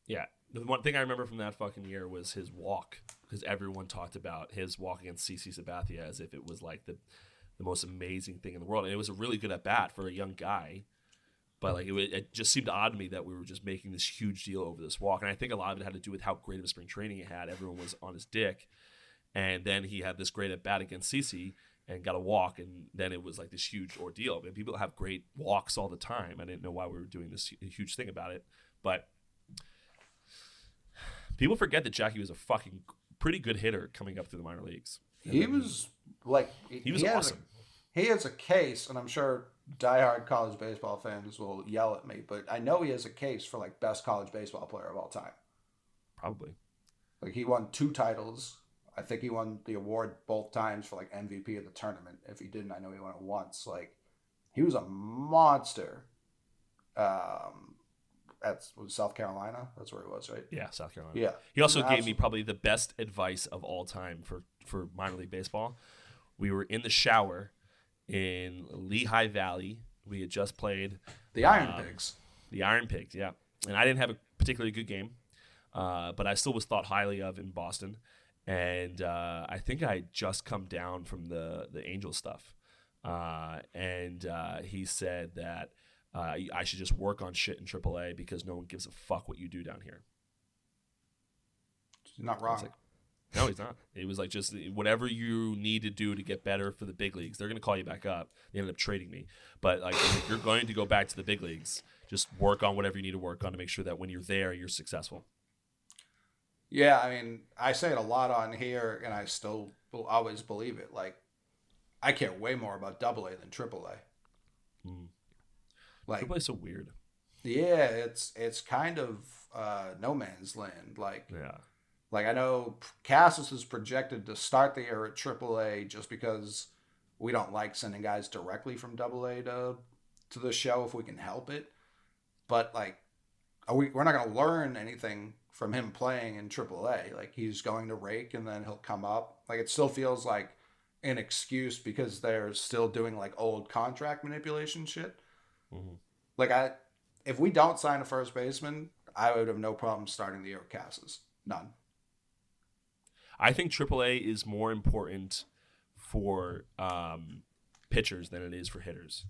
Yeah. The one thing I remember from that fucking year was his walk, because everyone talked about his walk against CC Sabathia as if it was like the most amazing thing in the world. And it was a really good at-bat for a young guy. But like it just seemed odd to me that we were just making this huge deal over this walk. And I think a lot of it had to do with how great of a spring training he had. Everyone was on his dick. And then he had this great at-bat against CC and got a walk. And then it was like this huge ordeal. I mean, people have great walks all the time. I didn't know why we were doing this huge thing about it. But people forget that Jackie was a fucking pretty good hitter coming up through the minor leagues. He was like... He was awesome. He has a case, and I'm sure diehard college baseball fans will yell at me, but I know he has a case for like best college baseball player of all time. Probably. Like he won 2 titles. I think he won the award both times for like MVP of the tournament. If he didn't, I know he won it once. Like he was a monster. Was South Carolina? That's where he was, right? Yeah, South Carolina. Yeah. He also gave me probably the best advice of all time for minor league baseball. We were in the shower in Lehigh Valley. We had just played the Iron Pigs. The Iron Pigs, yeah. And I didn't have a particularly good game, but I still was thought highly of in Boston. And I think I had just come down from the Angel stuff. And he said that I should just work on shit in AAA because no one gives a fuck what you do down here. You're not wrong. No, he's not. It was like just whatever you need to do to get better for the big leagues. They're going to call you back up. They ended up trading me. But like if you're going to go back to the big leagues, just work on whatever you need to work on to make sure that when you're there, you're successful. Yeah, I mean, I say it a lot on here, and I still will always believe it. Like, I care way more about AA than AAA. Like, AAA is so weird. Yeah, it's kind of no man's land. Like, Yeah. Like, I know Cassis is projected to start the year at AAA just because we don't like sending guys directly from AA to the show if we can help it. But, like, we're not going to learn anything from him playing in AAA. Like, he's going to rake and then he'll come up. Like, it still feels like an excuse because they're still doing, like, old contract manipulation shit. Mm-hmm. Like, if we don't sign a first baseman, I would have no problem starting the year with Cassis. None. I think AAA is more important for pitchers than it is for hitters.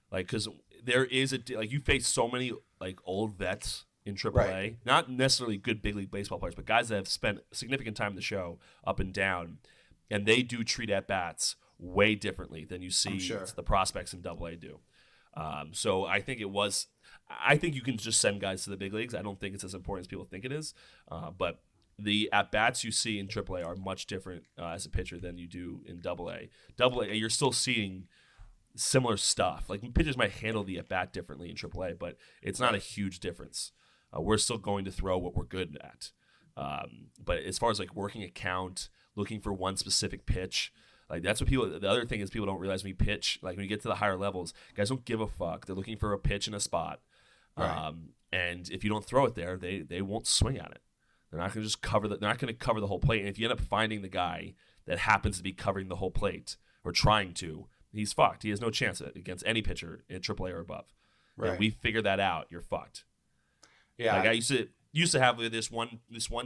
Like, because there is like, you face so many like old vets in AAA, Right. Not necessarily good big league baseball players, but guys that have spent significant time in the show, up and down, and they do treat at bats way differently than you see the prospects in AA do. So I think you can just send guys to the big leagues. I don't think it's as important as people think it is, but the at-bats you see in AAA are much different as a pitcher than you do in AA. AA, you're still seeing similar stuff. Like, pitchers might handle the at-bat differently in AAA, but it's not a huge difference. We're still going to throw what we're good at. But as far as, like, working a count, looking for one specific pitch, like, that's what people – the other thing is people don't realize when you pitch, like, when you get to the higher levels, guys don't give a fuck. They're looking for a pitch in a spot. Right. And if you don't throw it there, they won't swing at it. They're not going to just they're not going to cover the whole plate. And if you end up finding the guy that happens to be covering the whole plate or trying to, he's fucked. He has no chance against any pitcher in AAA or above. Right. And we figured that out. You're fucked. Yeah. Like, I used to have this one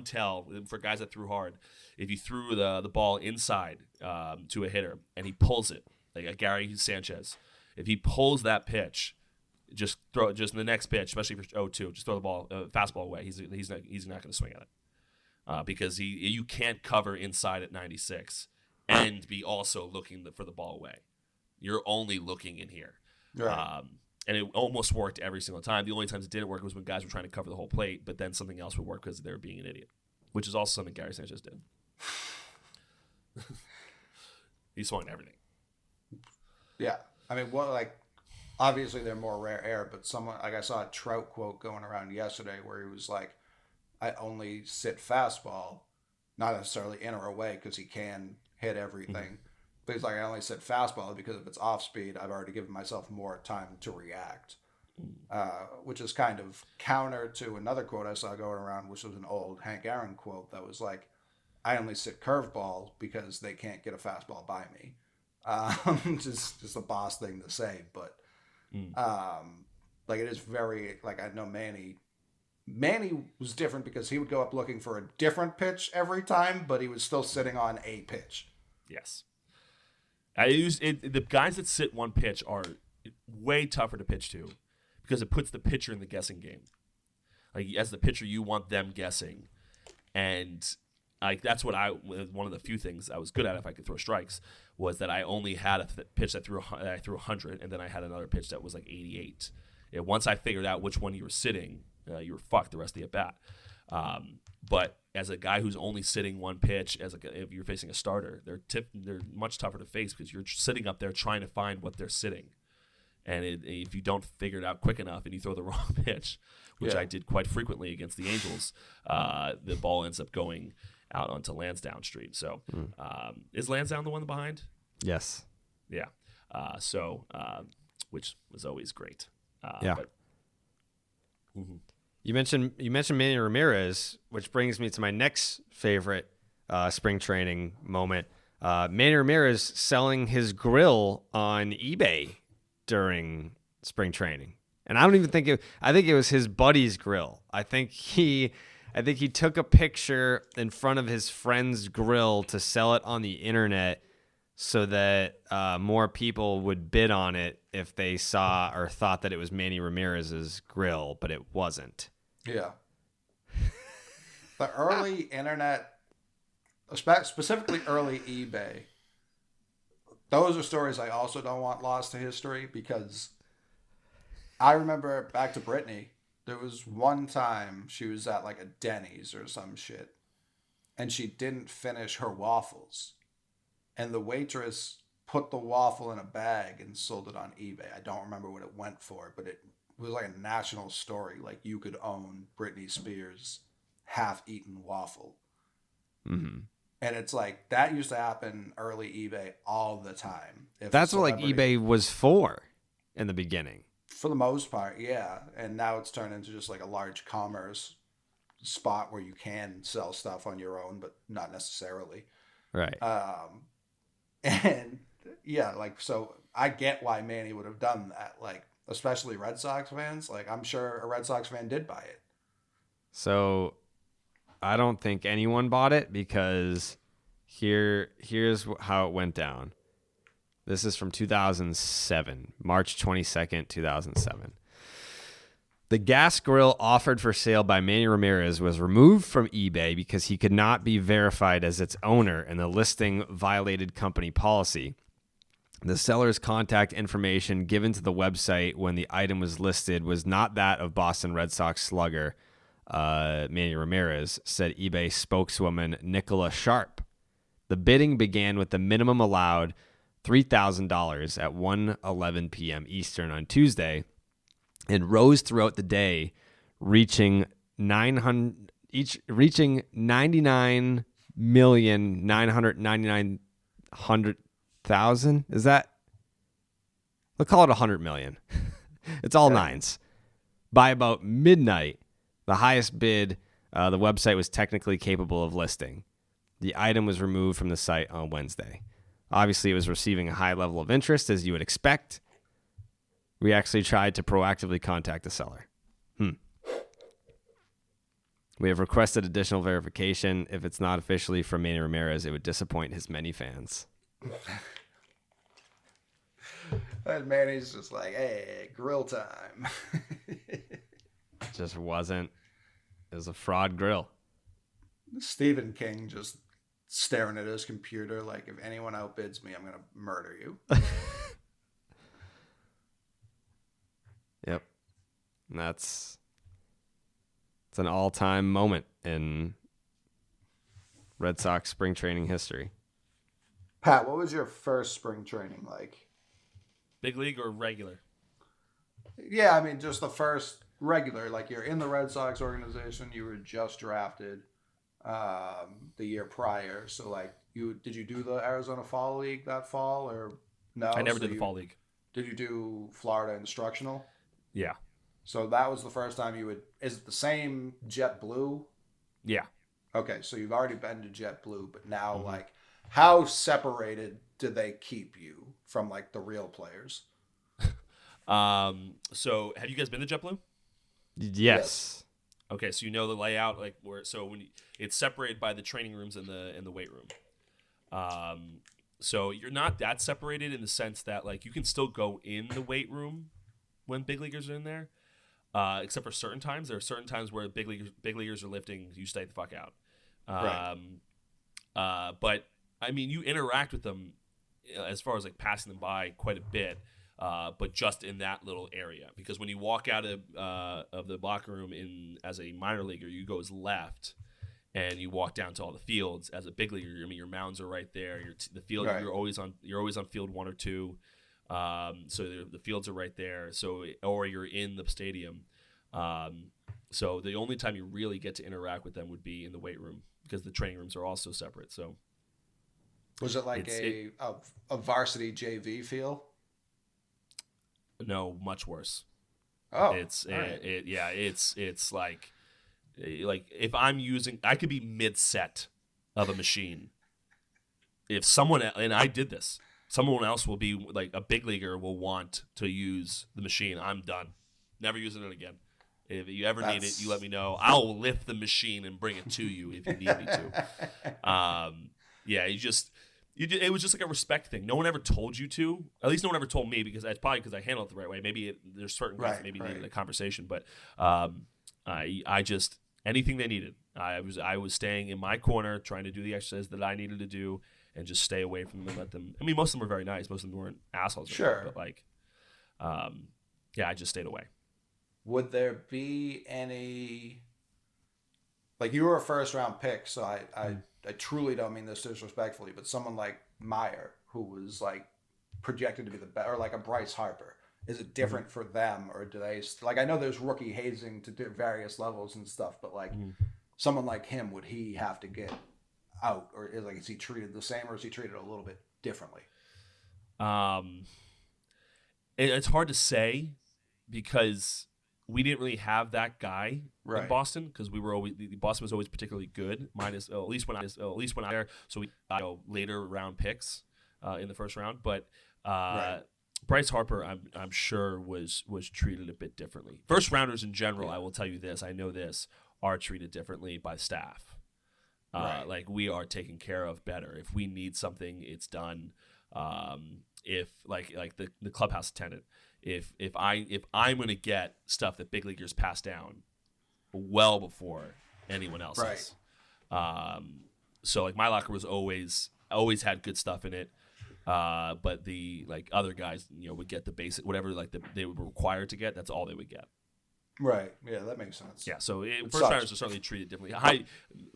tell for guys that threw hard. If you threw the ball inside to a hitter and he pulls it, like a Gary Sanchez, if he pulls that pitch, just throw it just in the next pitch, especially for 0-2, just throw the ball fastball away. He's not going to swing at it because you can't cover inside at 96 and be also looking for the ball away. You're only looking in here. Right. And it almost worked every single time. The only times it didn't work was when guys were trying to cover the whole plate, but then something else would work because they were being an idiot, which is also something Gary Sanchez did. He swung at everything. Yeah. I mean, obviously they're more rare air, but someone, like, I saw a Trout quote going around yesterday where he was like, I only sit fastball, not necessarily in or away because he can hit everything. Mm-hmm. But he's like, I only sit fastball because if it's off speed, I've already given myself more time to react, which is kind of counter to another quote I saw going around, which was an old Hank Aaron quote that was like, I only sit curveball because they can't get a fastball by me. Just a boss thing to say, but like, it is very, like, I know Manny was different because he would go up looking for a different pitch every time, but he was still sitting on a pitch. Yes. The guys that sit one pitch are way tougher to pitch to because it puts the pitcher in the guessing game. Like, as the pitcher, you want them guessing, and like, that's what one of the few things I was good at if I could throw strikes was that I only had a pitch that I threw 100, and then I had another pitch that was like 88. And once I figured out which one you were sitting, you were fucked the rest of the at bat. But as a guy who's only sitting one pitch, if you're facing a starter, they're much tougher to face because you're sitting up there trying to find what they're sitting. And if you don't figure it out quick enough and you throw the wrong pitch, which I did quite frequently against the Angels, the ball ends up going out onto Lansdowne Street. So is Lansdowne the one behind? Yes. Yeah. Which was always great. Yeah. You mentioned Manny Ramirez, which brings me to my next favorite spring training moment. Manny Ramirez selling his grill on eBay during spring training. And I don't even think I think it was his buddy's grill. I think he took a picture in front of his friend's grill to sell it on the internet so that more people would bid on it if they saw or thought that it was Manny Ramirez's grill, but it wasn't. Yeah. The early internet, specifically early eBay, those are stories I also don't want lost to history because I remember back to Brittany. There was one time she was at like a Denny's or some shit, and she didn't finish her waffles, and the waitress put the waffle in a bag and sold it on eBay. I don't remember what it went for, but it was like a national story. Like you could own Britney Spears' half-eaten waffle. Mm-hmm. And it's like that used to happen early eBay all the time. That's what like eBay was for in the beginning. For the most part, yeah. And now it's turned into just like a large commerce spot where you can sell stuff on your own, but not necessarily. Right. And yeah, like, so I get why Manny would have done that. Like, especially Red Sox fans. Like, I'm sure a Red Sox fan did buy it. So I don't think anyone bought it because here's how it went down. This is from 2007, March 22nd, 2007. The gas grill offered for sale by Manny Ramirez was removed from eBay because he could not be verified as its owner and the listing violated company policy. The seller's contact information given to the website when the item was listed was not that of Boston Red Sox slugger Manny Ramirez, said eBay spokeswoman Nicola Sharp. The bidding began with the minimum allowed $3,000 at 1:11 p.m. Eastern on Tuesday and rose throughout the day, reaching 99,999,000. Is that? We'll call it 100 million. It's all nines. By about midnight, the highest bid the website was technically capable of listing. The item was removed from the site on Wednesday. Obviously, it was receiving a high level of interest, as you would expect. We actually tried to proactively contact the seller. We have requested additional verification. If it's not officially from Manny Ramirez, it would disappoint his many fans. And Manny's just like, hey, grill time. It just wasn't. It was a fraud grill. Stephen King just staring at his computer like, if anyone outbids me, I'm going to murder you. Yep. And it's an all-time moment in Red Sox spring training history. Pat, what was your first spring training like? Big league or regular? Yeah, I mean, just the first regular. Like, you're in the Red Sox organization. You were just drafted the year prior. So, like, did you do the Arizona Fall League that fall or no? I never did the Fall League. Did you do Florida Instructional? Yeah. So that was the first time you would. Is it the same JetBlue? Yeah. Okay, so you've already been to JetBlue, but now, like, how separated do they keep you from, like, the real players? So have you guys been to JetBlue? Yes. Okay, so you know the layout, like it's separated by the training rooms and the weight room. So you're not that separated in the sense that, like, you can still go in the weight room when big leaguers are in there, except for certain times. There are certain times where big leaguers are lifting. You stay the fuck out. Right. But I mean, you interact with them as far as, like, passing them by quite a bit, but just in that little area. Because when you walk out of the locker room as a minor leaguer, you go left, and you walk down to all the fields. As a big leaguer, I mean, your mounds are right there. The field, right. You're always on field 1 or 2. So the fields are right there. So, or you're in the stadium. So the only time you really get to interact with them would be in the weight room, because the training rooms are also separate. So was it like a varsity JV feel? No, much worse. Oh, it's it's like if I'm using, I could be mid-set of a machine. If someone, and I did this, someone else will be like, a big leaguer will want to use the machine. I'm done. Never using it again. If you ever need it, you let me know. I'll lift the machine and bring it to you if you need me to. Yeah, it was just like a respect thing. No one ever told you to. At least no one ever told me, because that's probably because I handled it the right way. Maybe there's certain guys that maybe needed a conversation, but I just, anything they needed. I was staying in my corner, trying to do the exercise that I needed to do, and just stay away from them and let them. I mean, most of them were very nice. Most of them weren't assholes. Sure. But, like, yeah, I just stayed away. Would there be any, like, you were a first round pick, so I truly don't mean this disrespectfully, but someone like Meyer, who was like projected to be the best, or like a Bryce Harper, is it different for them, or do they, like, I know there's rookie hazing to various levels and stuff, but like someone like him, would he have to get out, or is he treated the same, or is he treated a little bit differently? It's hard to say because we didn't really have that guy in Boston because Boston was always particularly good. At least when I was there. So we later round picks in the first round, but Bryce Harper, I'm sure was treated a bit differently. First rounders in general, I will tell you this, I know this, are treated differently by staff. Like we are taken care of better. If we need something, it's done. If like the clubhouse attendant, if I'm gonna get stuff that big leaguers pass down well before anyone else's. So like my locker was always had good stuff in it. But the like other guys, would get the basic whatever they were required to get. That's all they would get. Right. Yeah, that makes sense. Yeah. So first rounders are certainly treated differently.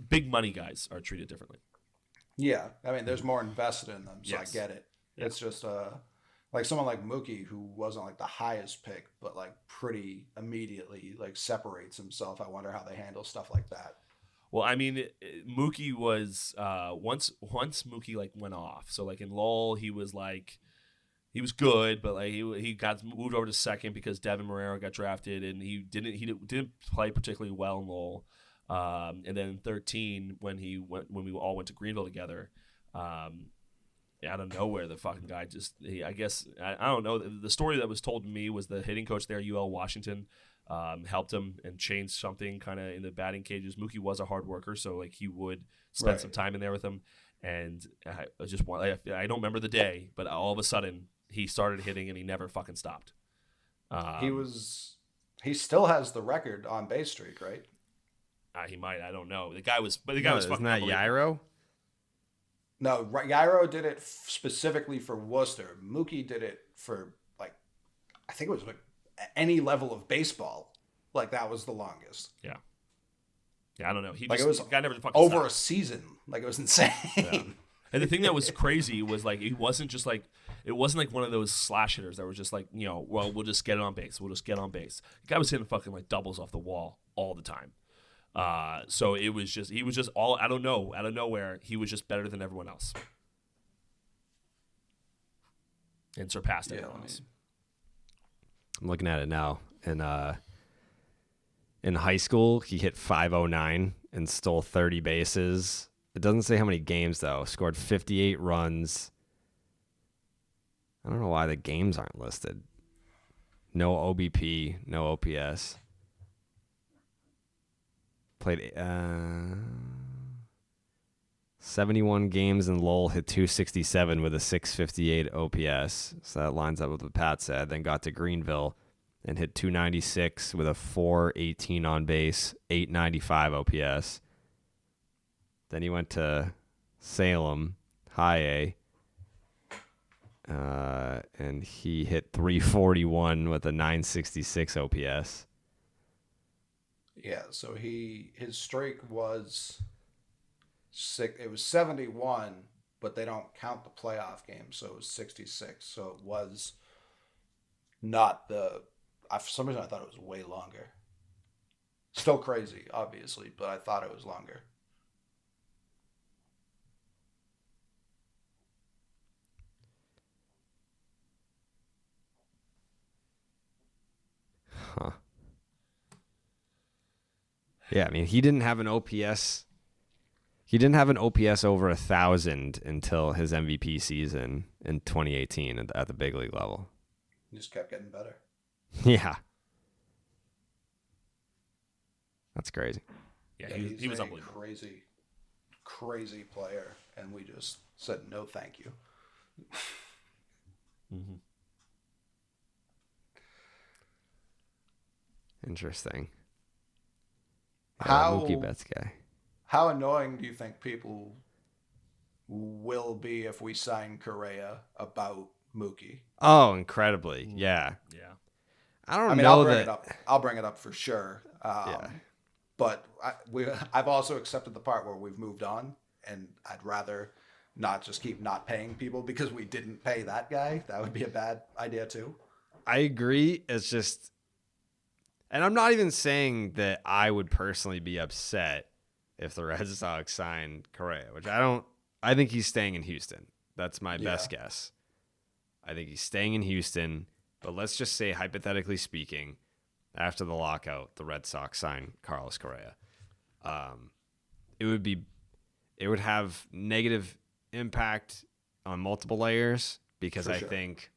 Big money guys are treated differently. Yeah, I mean, there's more invested in them, so Yes. I get it. Yeah. It's just like someone like Mookie, who wasn't like the highest pick, but like pretty immediately like separates himself. I wonder how they handle stuff like that. Well, I mean, Mookie was once Mookie like went off. So like in Lowell, he was good, but like he got moved over to second because Devin Marrero got drafted, and he didn't play particularly well in Lowell. And then in 13, when we all went to Greenville together, out of nowhere, the fucking guy I don't know. The story that was told to me was the hitting coach there, UL Washington, helped him and changed something kind of in the batting cages. Mookie was a hard worker, so like he would spend some time in there with him. And I don't remember the day, but all of a sudden he started hitting and he never fucking stopped. He still has the record on base streak, right? He might. I don't know. The guy was fucking Isn't that Yairo? No, Yairo did it specifically for Worcester. Mookie did it for like, I think it was like any level of baseball. Like that was the longest. Yeah. Yeah, I don't know. It was the guy never fucking over stopped. a season. Like it was insane. Yeah. And the thing that was crazy was like it wasn't like one of those slash hitters that were just like, well, we'll just get it on base. We'll just get on base. The guy was hitting fucking like doubles off the wall all the time. So he was just all out of nowhere. He was just better than everyone else and surpassed everyone else. I'm looking at it now. In high school, he hit .509 and stole 30 bases. It doesn't say how many games, though. Scored 58 runs. I don't know why the games aren't listed. No OBP, no OPS. Played 71 games in Lowell, hit .267 with a .658 OPS. So that lines up with what Pat said. Then got to Greenville and hit .296 with a .418 on base, .895 OPS. Then he went to Salem, high A, and he hit .341 with a .966 OPS. Yeah, so his streak was it was 71, but they don't count the playoff game, so it was 66. So it was not for some reason I thought it was way longer. Still crazy, obviously, but I thought it was longer. Huh. Yeah, I mean, he didn't have an OPS. He didn't have an OPS over 1,000 until his MVP season in 2018 at the big league level. He just kept getting better. Yeah. That's crazy. Yeah, Yeah, he was a unbelievable. crazy player, and we just said no thank you. Mm-hmm. Interesting. How Mookie Betts guy. How annoying do you think people will be if we sign Correa about Mookie? Oh, incredibly. Yeah. Yeah. I don't I mean, know I'll bring that. it up. I'll bring it up for sure. Yeah. But I've also accepted the part where we've moved on, and I'd rather not just keep not paying people because we didn't pay that guy. That would be a bad idea too. I agree. It's just, and I'm not even saying that I would personally be upset if the Red Sox signed Correa, which I don't. I think he's staying in Houston. That's my best guess. I think he's staying in Houston. But let's just say, hypothetically speaking, after the lockout, the Red Sox sign Carlos Correa. It would have negative impact on multiple layers because I think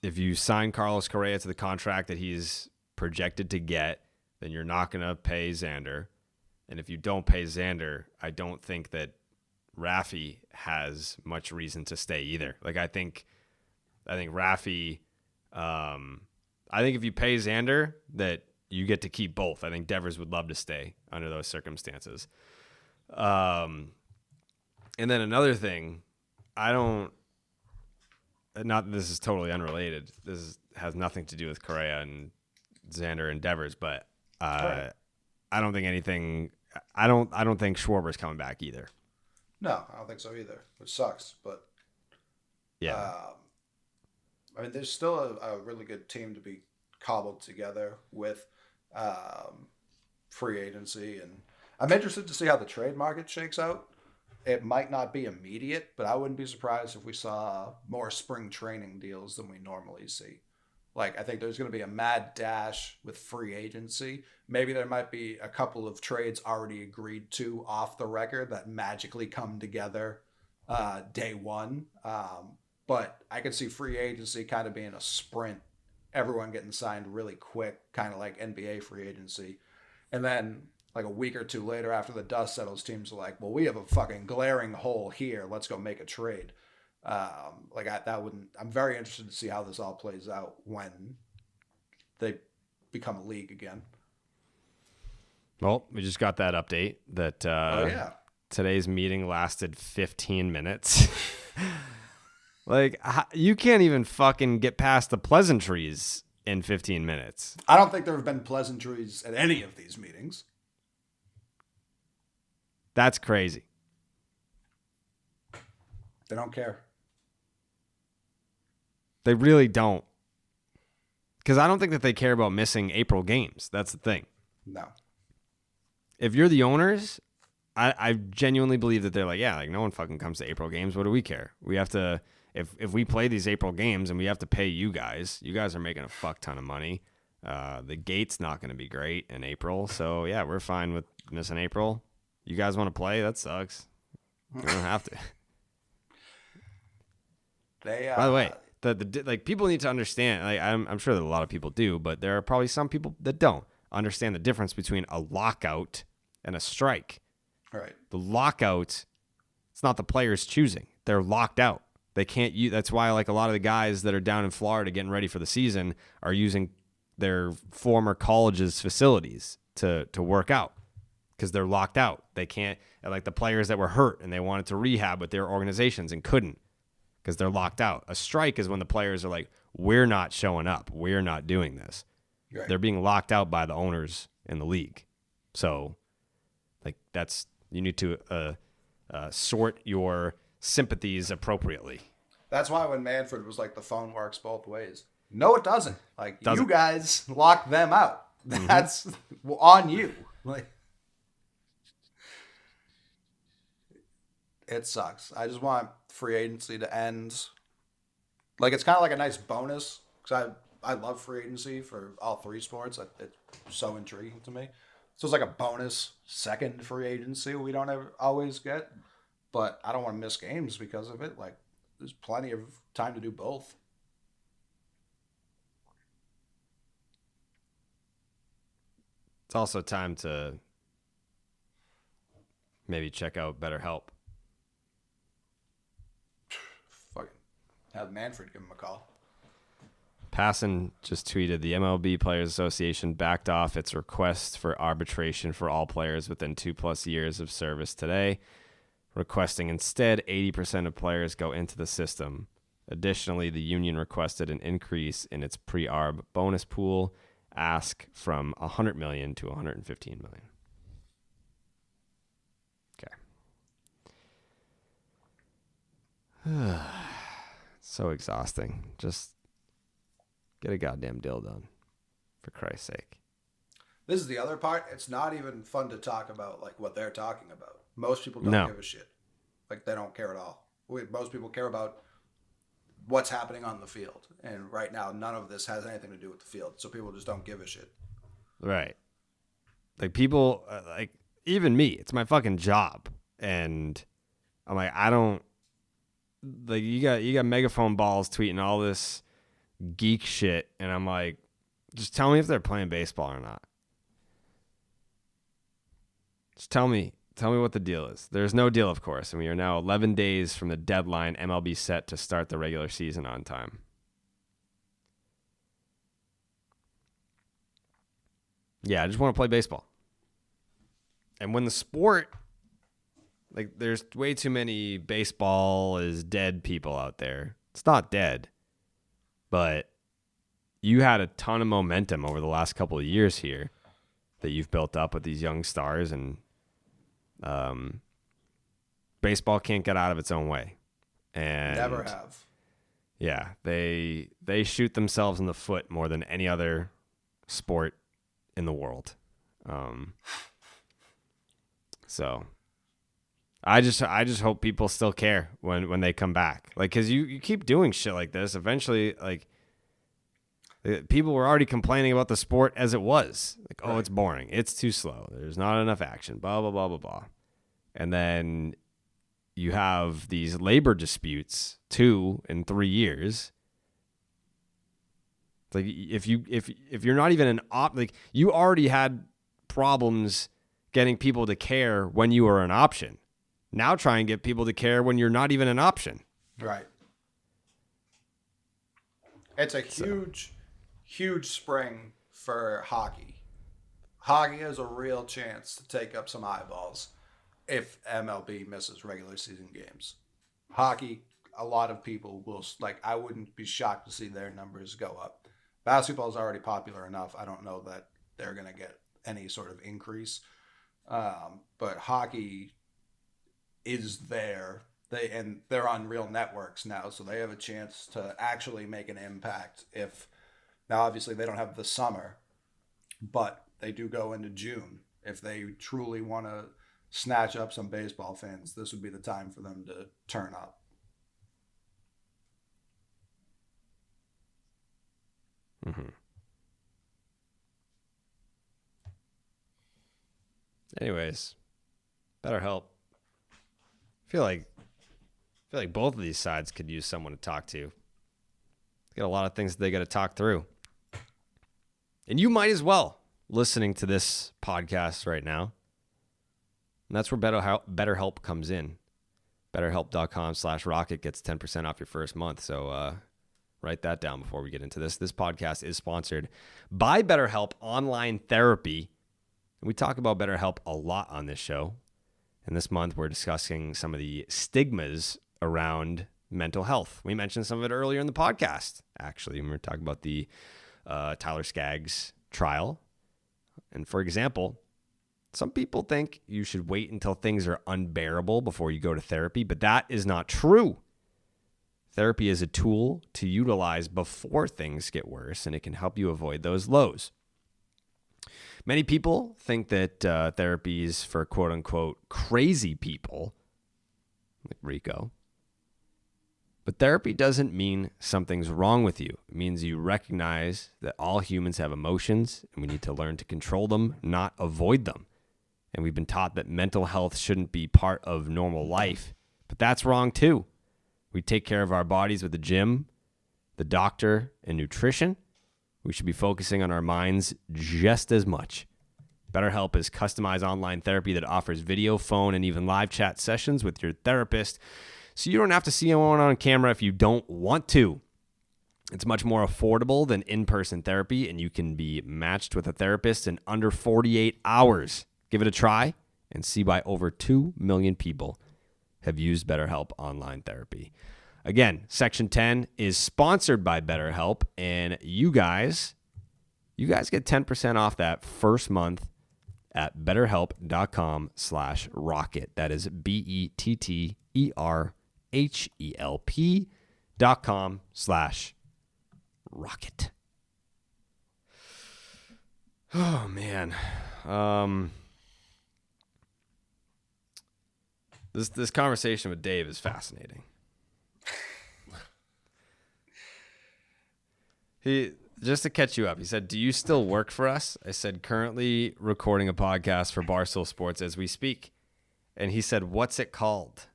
if you sign Carlos Correa to the contract that he's projected to get, then you're not going to pay Xander. And if you don't pay Xander, I don't think that Rafi has much reason to stay either. Like I think Rafi, I think if you pay Xander, that you get to keep both. I think Devers would love to stay under those circumstances. And then another thing, not that this is totally unrelated. Has nothing to do with Correa and Xander and Devers, but I don't think anything. I don't think Schwarber's coming back either. No, I don't think so either, which sucks. But yeah, I mean, there's still a really good team to be cobbled together with free agency, and I'm interested to see how the trade market shakes out. It might not be immediate, but I wouldn't be surprised if we saw more spring training deals than we normally see. Like, I think there's going to be a mad dash with free agency. Maybe there might be a couple of trades already agreed to off the record that magically come together day one. But I could see free agency kind of being a sprint, everyone getting signed really quick, kind of like NBA free agency. And then like a week or two later after the dust settles, teams are like, well, we have a fucking glaring hole here. Let's go make a trade. I'm very interested to see how this all plays out when they become a league again. Well, we just got that update that today's meeting lasted 15 minutes. Like, you can't even fucking get past the pleasantries in 15 minutes. I don't think there have been pleasantries at any of these meetings. That's crazy. They don't care. They really don't. Because I don't think that they care about missing April games. That's the thing. No. If you're the owners, I genuinely believe that they're like, yeah, like no one fucking comes to April games. What do we care? We have to, if we play these April games and we have to pay you guys are making a fuck ton of money. The gate's not going to be great in April. So yeah, we're fine with missing April. You guys want to play? That sucks. You don't have to. By the way, like people need to understand. Like I'm sure that a lot of people do, but there are probably some people that don't understand the difference between a lockout and a strike. Right. The lockout, it's not the players choosing. They're locked out. They can't use. That's why like a lot of the guys that are down in Florida getting ready for the season are using their former college's facilities to work out because they're locked out. They can't. Like the players that were hurt and they wanted to rehab with their organizations and couldn't because they're locked out. A strike is when the players are like, we're not showing up. We're not doing this. Right. They're being locked out by the owners in the league. So like you need to sort your sympathies appropriately. That's why when Manfred was like, the phone works both ways. No, it doesn't. Like, you guys lock them out. That's on you. Like, it sucks. I just want free agency to end. Like, it's kind of like a nice bonus because I love free agency for all three sports. It's so intriguing to me. So it's like a bonus second free agency we don't always get. But I don't want to miss games because of it. Like, there's plenty of time to do both. It's also time to maybe check out BetterHelp. Fucking have Manfred give him a call. Passan just tweeted, the MLB Players Association backed off its request for arbitration for all players within 2+ years of service today. requesting instead 80% of players go into the system. Additionally, the union requested an increase in its pre-arb bonus pool, ask from $100 million to $115 million. Okay. So exhausting. Just get a goddamn deal done, for Christ's sake. This is the other part. It's not even fun to talk about like what they're talking about. Most people don't give a shit. Like they don't care at all. Most people care about what's happening on the field. And right now, none of this has anything to do with the field. So people just don't give a shit. Right. Like people, like even me, it's my fucking job. And I'm like, I don't, like you got megaphone balls tweeting all this geek shit. And I'm like, just tell me if they're playing baseball or not. Just tell me what the deal is. There's no deal, of course, and we are now 11 days from the deadline MLB set to start the regular season on time. Yeah, I just want to play baseball. And when the sport, like there's way too many baseball is dead people out there. It's not dead, but you had a ton of momentum over the last couple of years here that you've built up with these young stars, and baseball can't get out of its own way. And never have. Yeah, they shoot themselves in the foot more than any other sport in the world. So I just hope people still care when they come back. Like, cause you keep doing shit like this, eventually, like people were already complaining about the sport as it was. Like, oh, it's boring. It's too slow. There's not enough action, blah, blah, blah, blah, blah. And then you have these labor disputes 2 and 3 years. It's like if you're not even an like you already had problems getting people to care when you were an option. Now try and get people to care when you're not even an option. Right. It's a huge spring for hockey. Hockey has a real chance to take up some eyeballs if MLB misses regular season games. Hockey, a lot of people will, like, I wouldn't be shocked to see their numbers go up. Basketball is already popular enough. I don't know that they're going to get any sort of increase. But hockey is there. They're on real networks now, so they have a chance to actually make an impact. Now, obviously, they don't have the summer, but they do go into June. If they truly want to snatch up some baseball fans, this would be the time for them to turn up. Mm-hmm. Anyways, BetterHelp. I feel like both of these sides could use someone to talk to. They got a lot of things that they got to talk through. And you might as well, listening to this podcast right now. And that's where BetterHelp comes in. BetterHelp.com/rocket gets 10% off your first month. So write that down before we get into this. This podcast is sponsored by BetterHelp Online Therapy. We talk about BetterHelp a lot on this show. And this month, we're discussing some of the stigmas around mental health. We mentioned some of it earlier in the podcast, actually, when we were talking about the Tyler Skaggs trial. And for example, some people think you should wait until things are unbearable before you go to therapy, but that is not true. Therapy is a tool to utilize before things get worse, and it can help you avoid those lows. Many people think that therapy is for quote-unquote crazy people, like Rico. But therapy doesn't mean something's wrong with you. It means you recognize that all humans have emotions, and we need to learn to control them, not avoid them. And we've been taught that mental health shouldn't be part of normal life, but that's wrong too. We take care of our bodies with the gym, the doctor, and nutrition. We should be focusing on our minds just as much. BetterHelp is customized online therapy that offers video, phone, and even live chat sessions with your therapist, so you don't have to see anyone on camera if you don't want to. It's much more affordable than in-person therapy, and you can be matched with a therapist in under 48 hours. Give it a try and see why over 2 million people have used BetterHelp Online Therapy. Again, Section 10 is sponsored by BetterHelp, and you guys get 10% off that first month at betterhelp.com/rocket. That is BETTERHELP.com/rocket. Oh, man. This conversation with Dave is fascinating. Just to catch you up, he said, "Do you still work for us?" I said, "Currently recording a podcast for Barstool Sports as we speak." And he said, "What's it called?"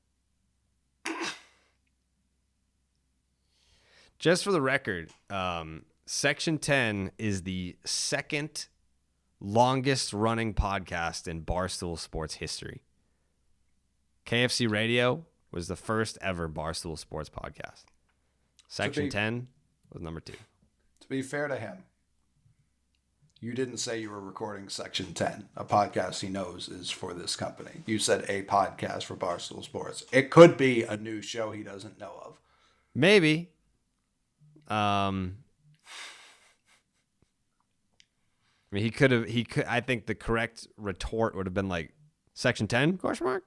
Just for the record, Section 10 is the second longest running podcast in Barstool Sports history. KFC Radio was the first ever Barstool Sports podcast. Section 10 was number 2. To be fair to him, you didn't say you were recording Section 10, a podcast he knows is for this company. You said a podcast for Barstool Sports. It could be a new show he doesn't know of. Maybe. I mean, he could. I think the correct retort would have been like, "Section 10?" question mark.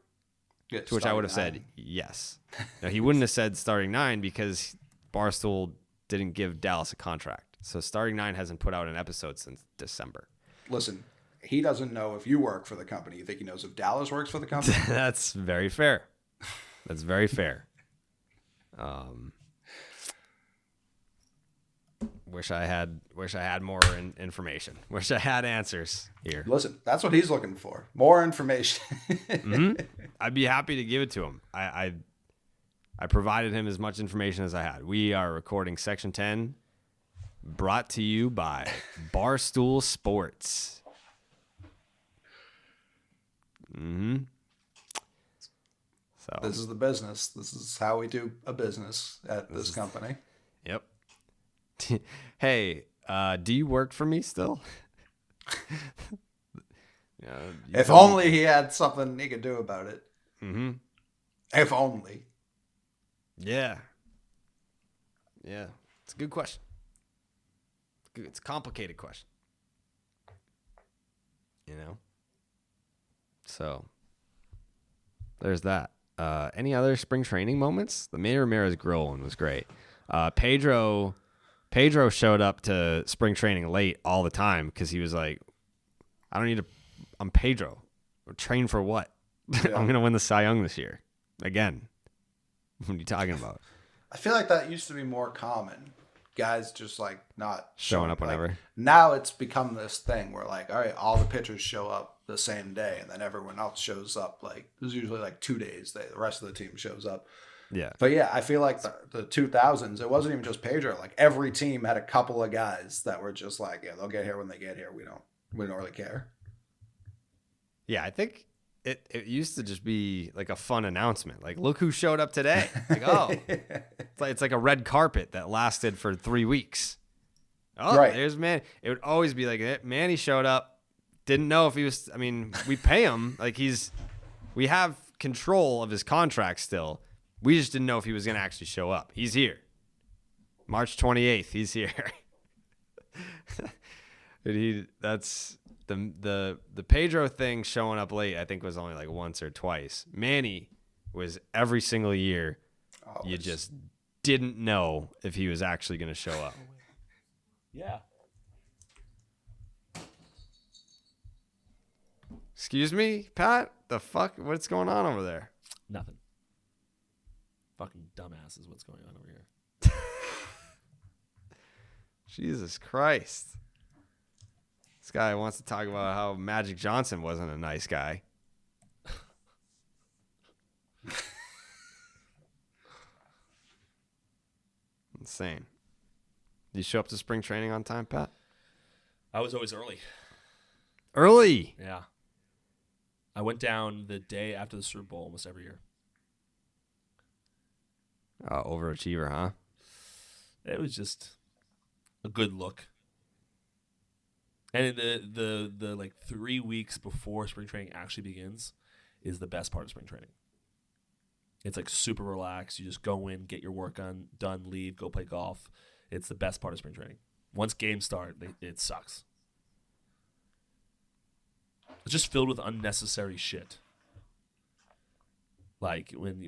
Yeah, To which I would have said yes. Now, he wouldn't have said starting 9 because Barstool didn't give Dallas a contract. So starting 9 hasn't put out an episode since December. Listen, he doesn't know if you work for the company. You think he knows if Dallas works for the company? That's very fair. That's very fair. Wish I had more information. Wish I had answers here. Listen, that's what he's looking for. More information. I'd be happy to give it to him. I provided him as much information as I had. We are recording Section 10, brought to you by Barstool Sports. So This is the business. This is how we do a business at this company. Yep. Hey, do you work for me still? If only he had something he could do about it. Mm-hmm. If only. Yeah. Yeah. It's a good question. It's a complicated question. You know? So, there's that. Any other spring training moments? The Manny Ramirez grill one was great. Pedro showed up to spring training late all the time because he was like, I'm Pedro. Train for what? Yeah. I'm going to win the Cy Young this year. Again. What are you talking about? I feel like that used to be more common. Guys just like not Showing up whenever. Like, now it's become this thing where like, all right, all the pitchers show up the same day and then everyone else shows up. Like there's usually like 2 days. The rest of the team shows up. Yeah. But yeah, I feel like the 2000s, it wasn't even just Pedro. Like every team had a couple of guys that were just like, yeah, they'll get here when they get here. We don't really care. Yeah, I think it used to just be like a fun announcement. Like, look who showed up today. Like, oh, it's like a red carpet that lasted for 3 weeks. Oh, right. There's Manny. It would always be like, Manny showed up. Didn't know if he was, I mean, we pay him. Like we have control of his contract still. We just didn't know if he was going to actually show up. He's here. March 28th, he's here. That's the Pedro thing showing up late, I think was only like once or twice. Manny was every single year. Always. You just didn't know if he was actually going to show up. Yeah. Excuse me, Pat? The fuck? What's going on over there? Nothing. Fucking dumbass is what's going on over here. Jesus Christ. This guy wants to talk about how Magic Johnson wasn't a nice guy. Insane. Did you show up to spring training on time, Pat? I was always early. Early. Yeah. I went down the day after the Super Bowl almost every year. Overachiever, huh? It was just a good look. And in the like 3 weeks before spring training actually begins is the best part of spring training. It's like super relaxed. You just go in, get your work done, leave, go play golf. It's the best part of spring training. Once games start, it sucks. It's just filled with unnecessary shit. Like when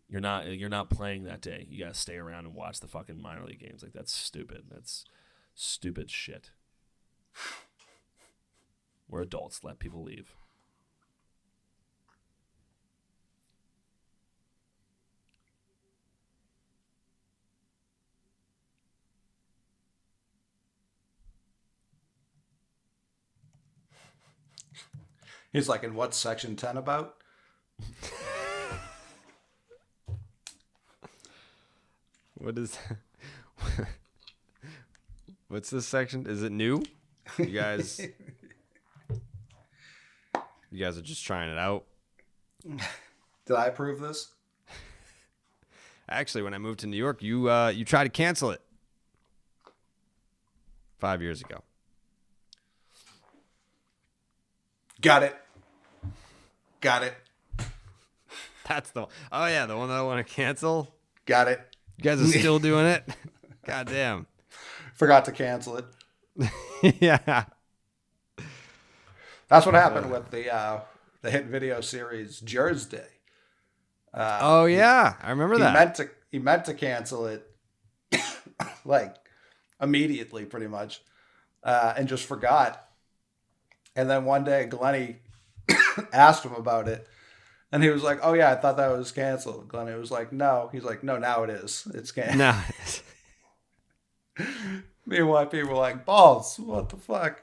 you're not playing that day, you gotta stay around and watch the fucking minor league games. Like that's stupid. That's stupid shit. We're adults. Let people leave. He's like, and what's Section 10 about? What is that? What's this section? Is it new? You guys are just trying it out. Did I approve this? Actually, when I moved to New York, you tried to cancel it 5 years ago. Got it. That's the oh yeah, the one that I want to cancel. Got it. You guys are still doing it? God damn. Forgot to cancel it. Yeah. That's what happened with the hit video series Jersey Day. Oh yeah, I remember that. He meant to cancel it like immediately, pretty much, and just forgot. And then one day, Glennie asked him about it, and he was like, "Oh yeah, I thought that was canceled." Glennie was like, "No." He's like, "No, now it is. It's canceled." No. Me and YP were like, "Balls, what the fuck?"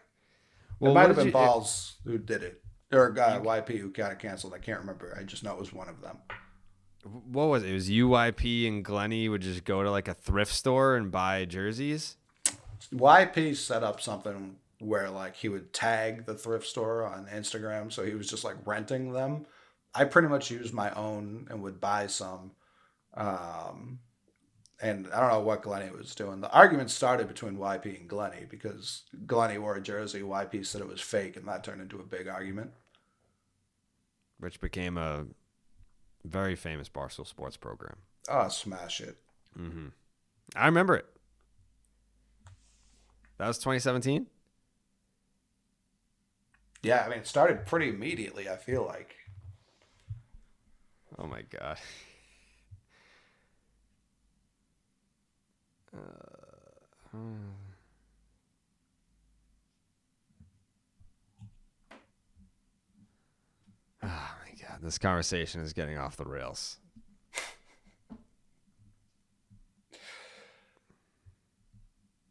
Well, it might what have did been you- Balls who did it, or YP who got it canceled. I can't remember. I just know it was one of them. What was it? It was UYP and Glennie would just go to like a thrift store and buy jerseys. YP set up something where like he would tag the thrift store on Instagram, so he was just like renting them. I pretty much used my own and would buy some. And I don't know what Glennie was doing. The argument started between YP and Glennie because Glennie wore a jersey, YP said it was fake, and that turned into a big argument. Which became a very famous Barstool Sports program. Oh, smash it. Mm-hmm. I remember it. That was 2017? Yeah, I mean, it started pretty immediately, I feel like. Oh my god. Oh my god, this conversation is getting off the rails.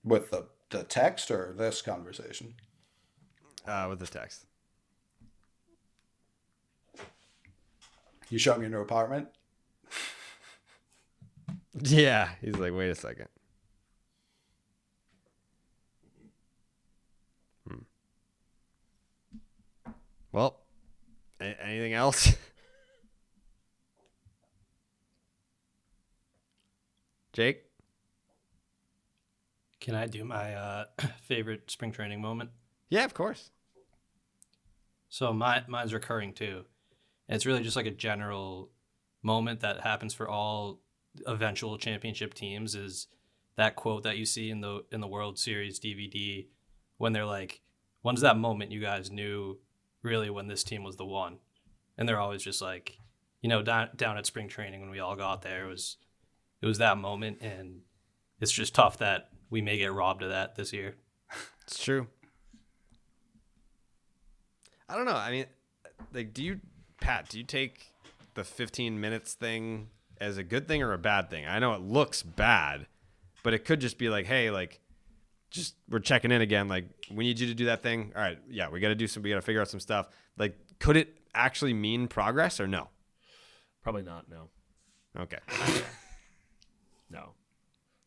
With the text or this conversation? With the text. You show him your new apartment? Yeah, he's like, wait a second. Well, anything else? Jake? Can I do my favorite spring training moment? Yeah, of course. So mine's recurring too. And it's really just like a general moment that happens for all eventual championship teams is that quote that you see in the World Series DVD when they're like, when's that moment you guys knew really when this team was the one? And they're always just like, down at spring training when we all got there, it was that moment, and it's just tough that we may get robbed of that this year. It's true. I don't know. I mean, like, do you take the 15 minutes thing as a good thing or a bad thing? I know it looks bad, but it could just be like, hey, like, just we're checking in again. Like, we need you to do that thing. All right, yeah, we got to figure out some stuff. Like, could it actually mean progress or no? Probably not. No. Okay. No.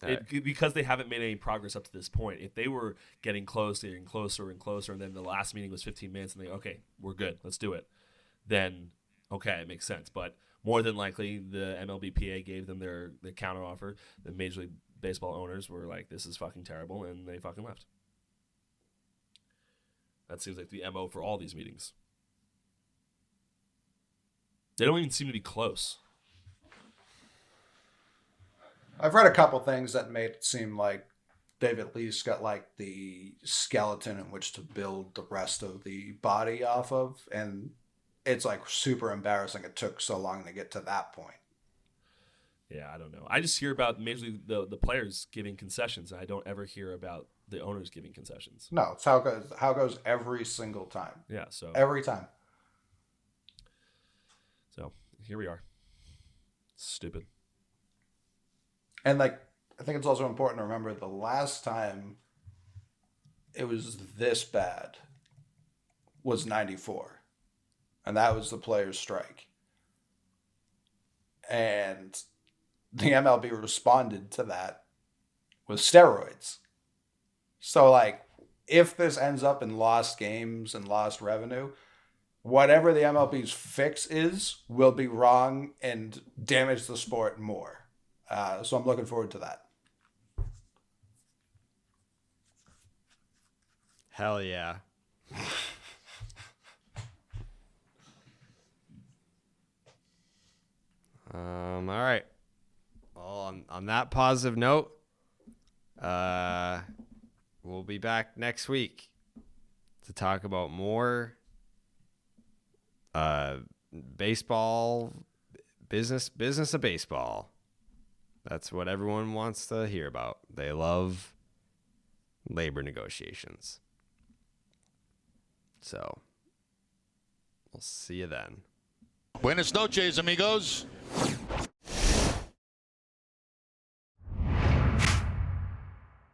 Right. Because they haven't made any progress up to this point. If they were getting closer and closer and closer, and then the last meeting was 15 minutes, and okay, we're good, let's do it, then okay, it makes sense. But more than likely, the MLBPA gave them their counter offer. The Major League Baseball owners were like, "This is fucking terrible," and they fucking left. That seems like the MO for all these meetings. They don't even seem to be close. I've read a couple things that made it seem like they've at least got like the skeleton in which to build the rest of the body off of, and it's like super embarrassing it took so long to get to that point. Yeah, I don't know. I just hear about mainly the players giving concessions. I don't ever hear about the owners giving concessions. No, it's how it goes every single time. Yeah, so Every time. So here we are. Stupid. And like, I think it's also important to remember the last time it was this bad was 94. And that was the players' strike. And the MLB responded to that with steroids. So like, if this ends up in lost games and lost revenue, whatever the MLB's fix is will be wrong and damage the sport more. So I'm looking forward to that. Hell yeah. All right. Well, on that positive note, we'll be back next week to talk about more baseball, business of baseball. That's what everyone wants to hear about. They love labor negotiations. So, we'll see you then. Buenas noches, amigos.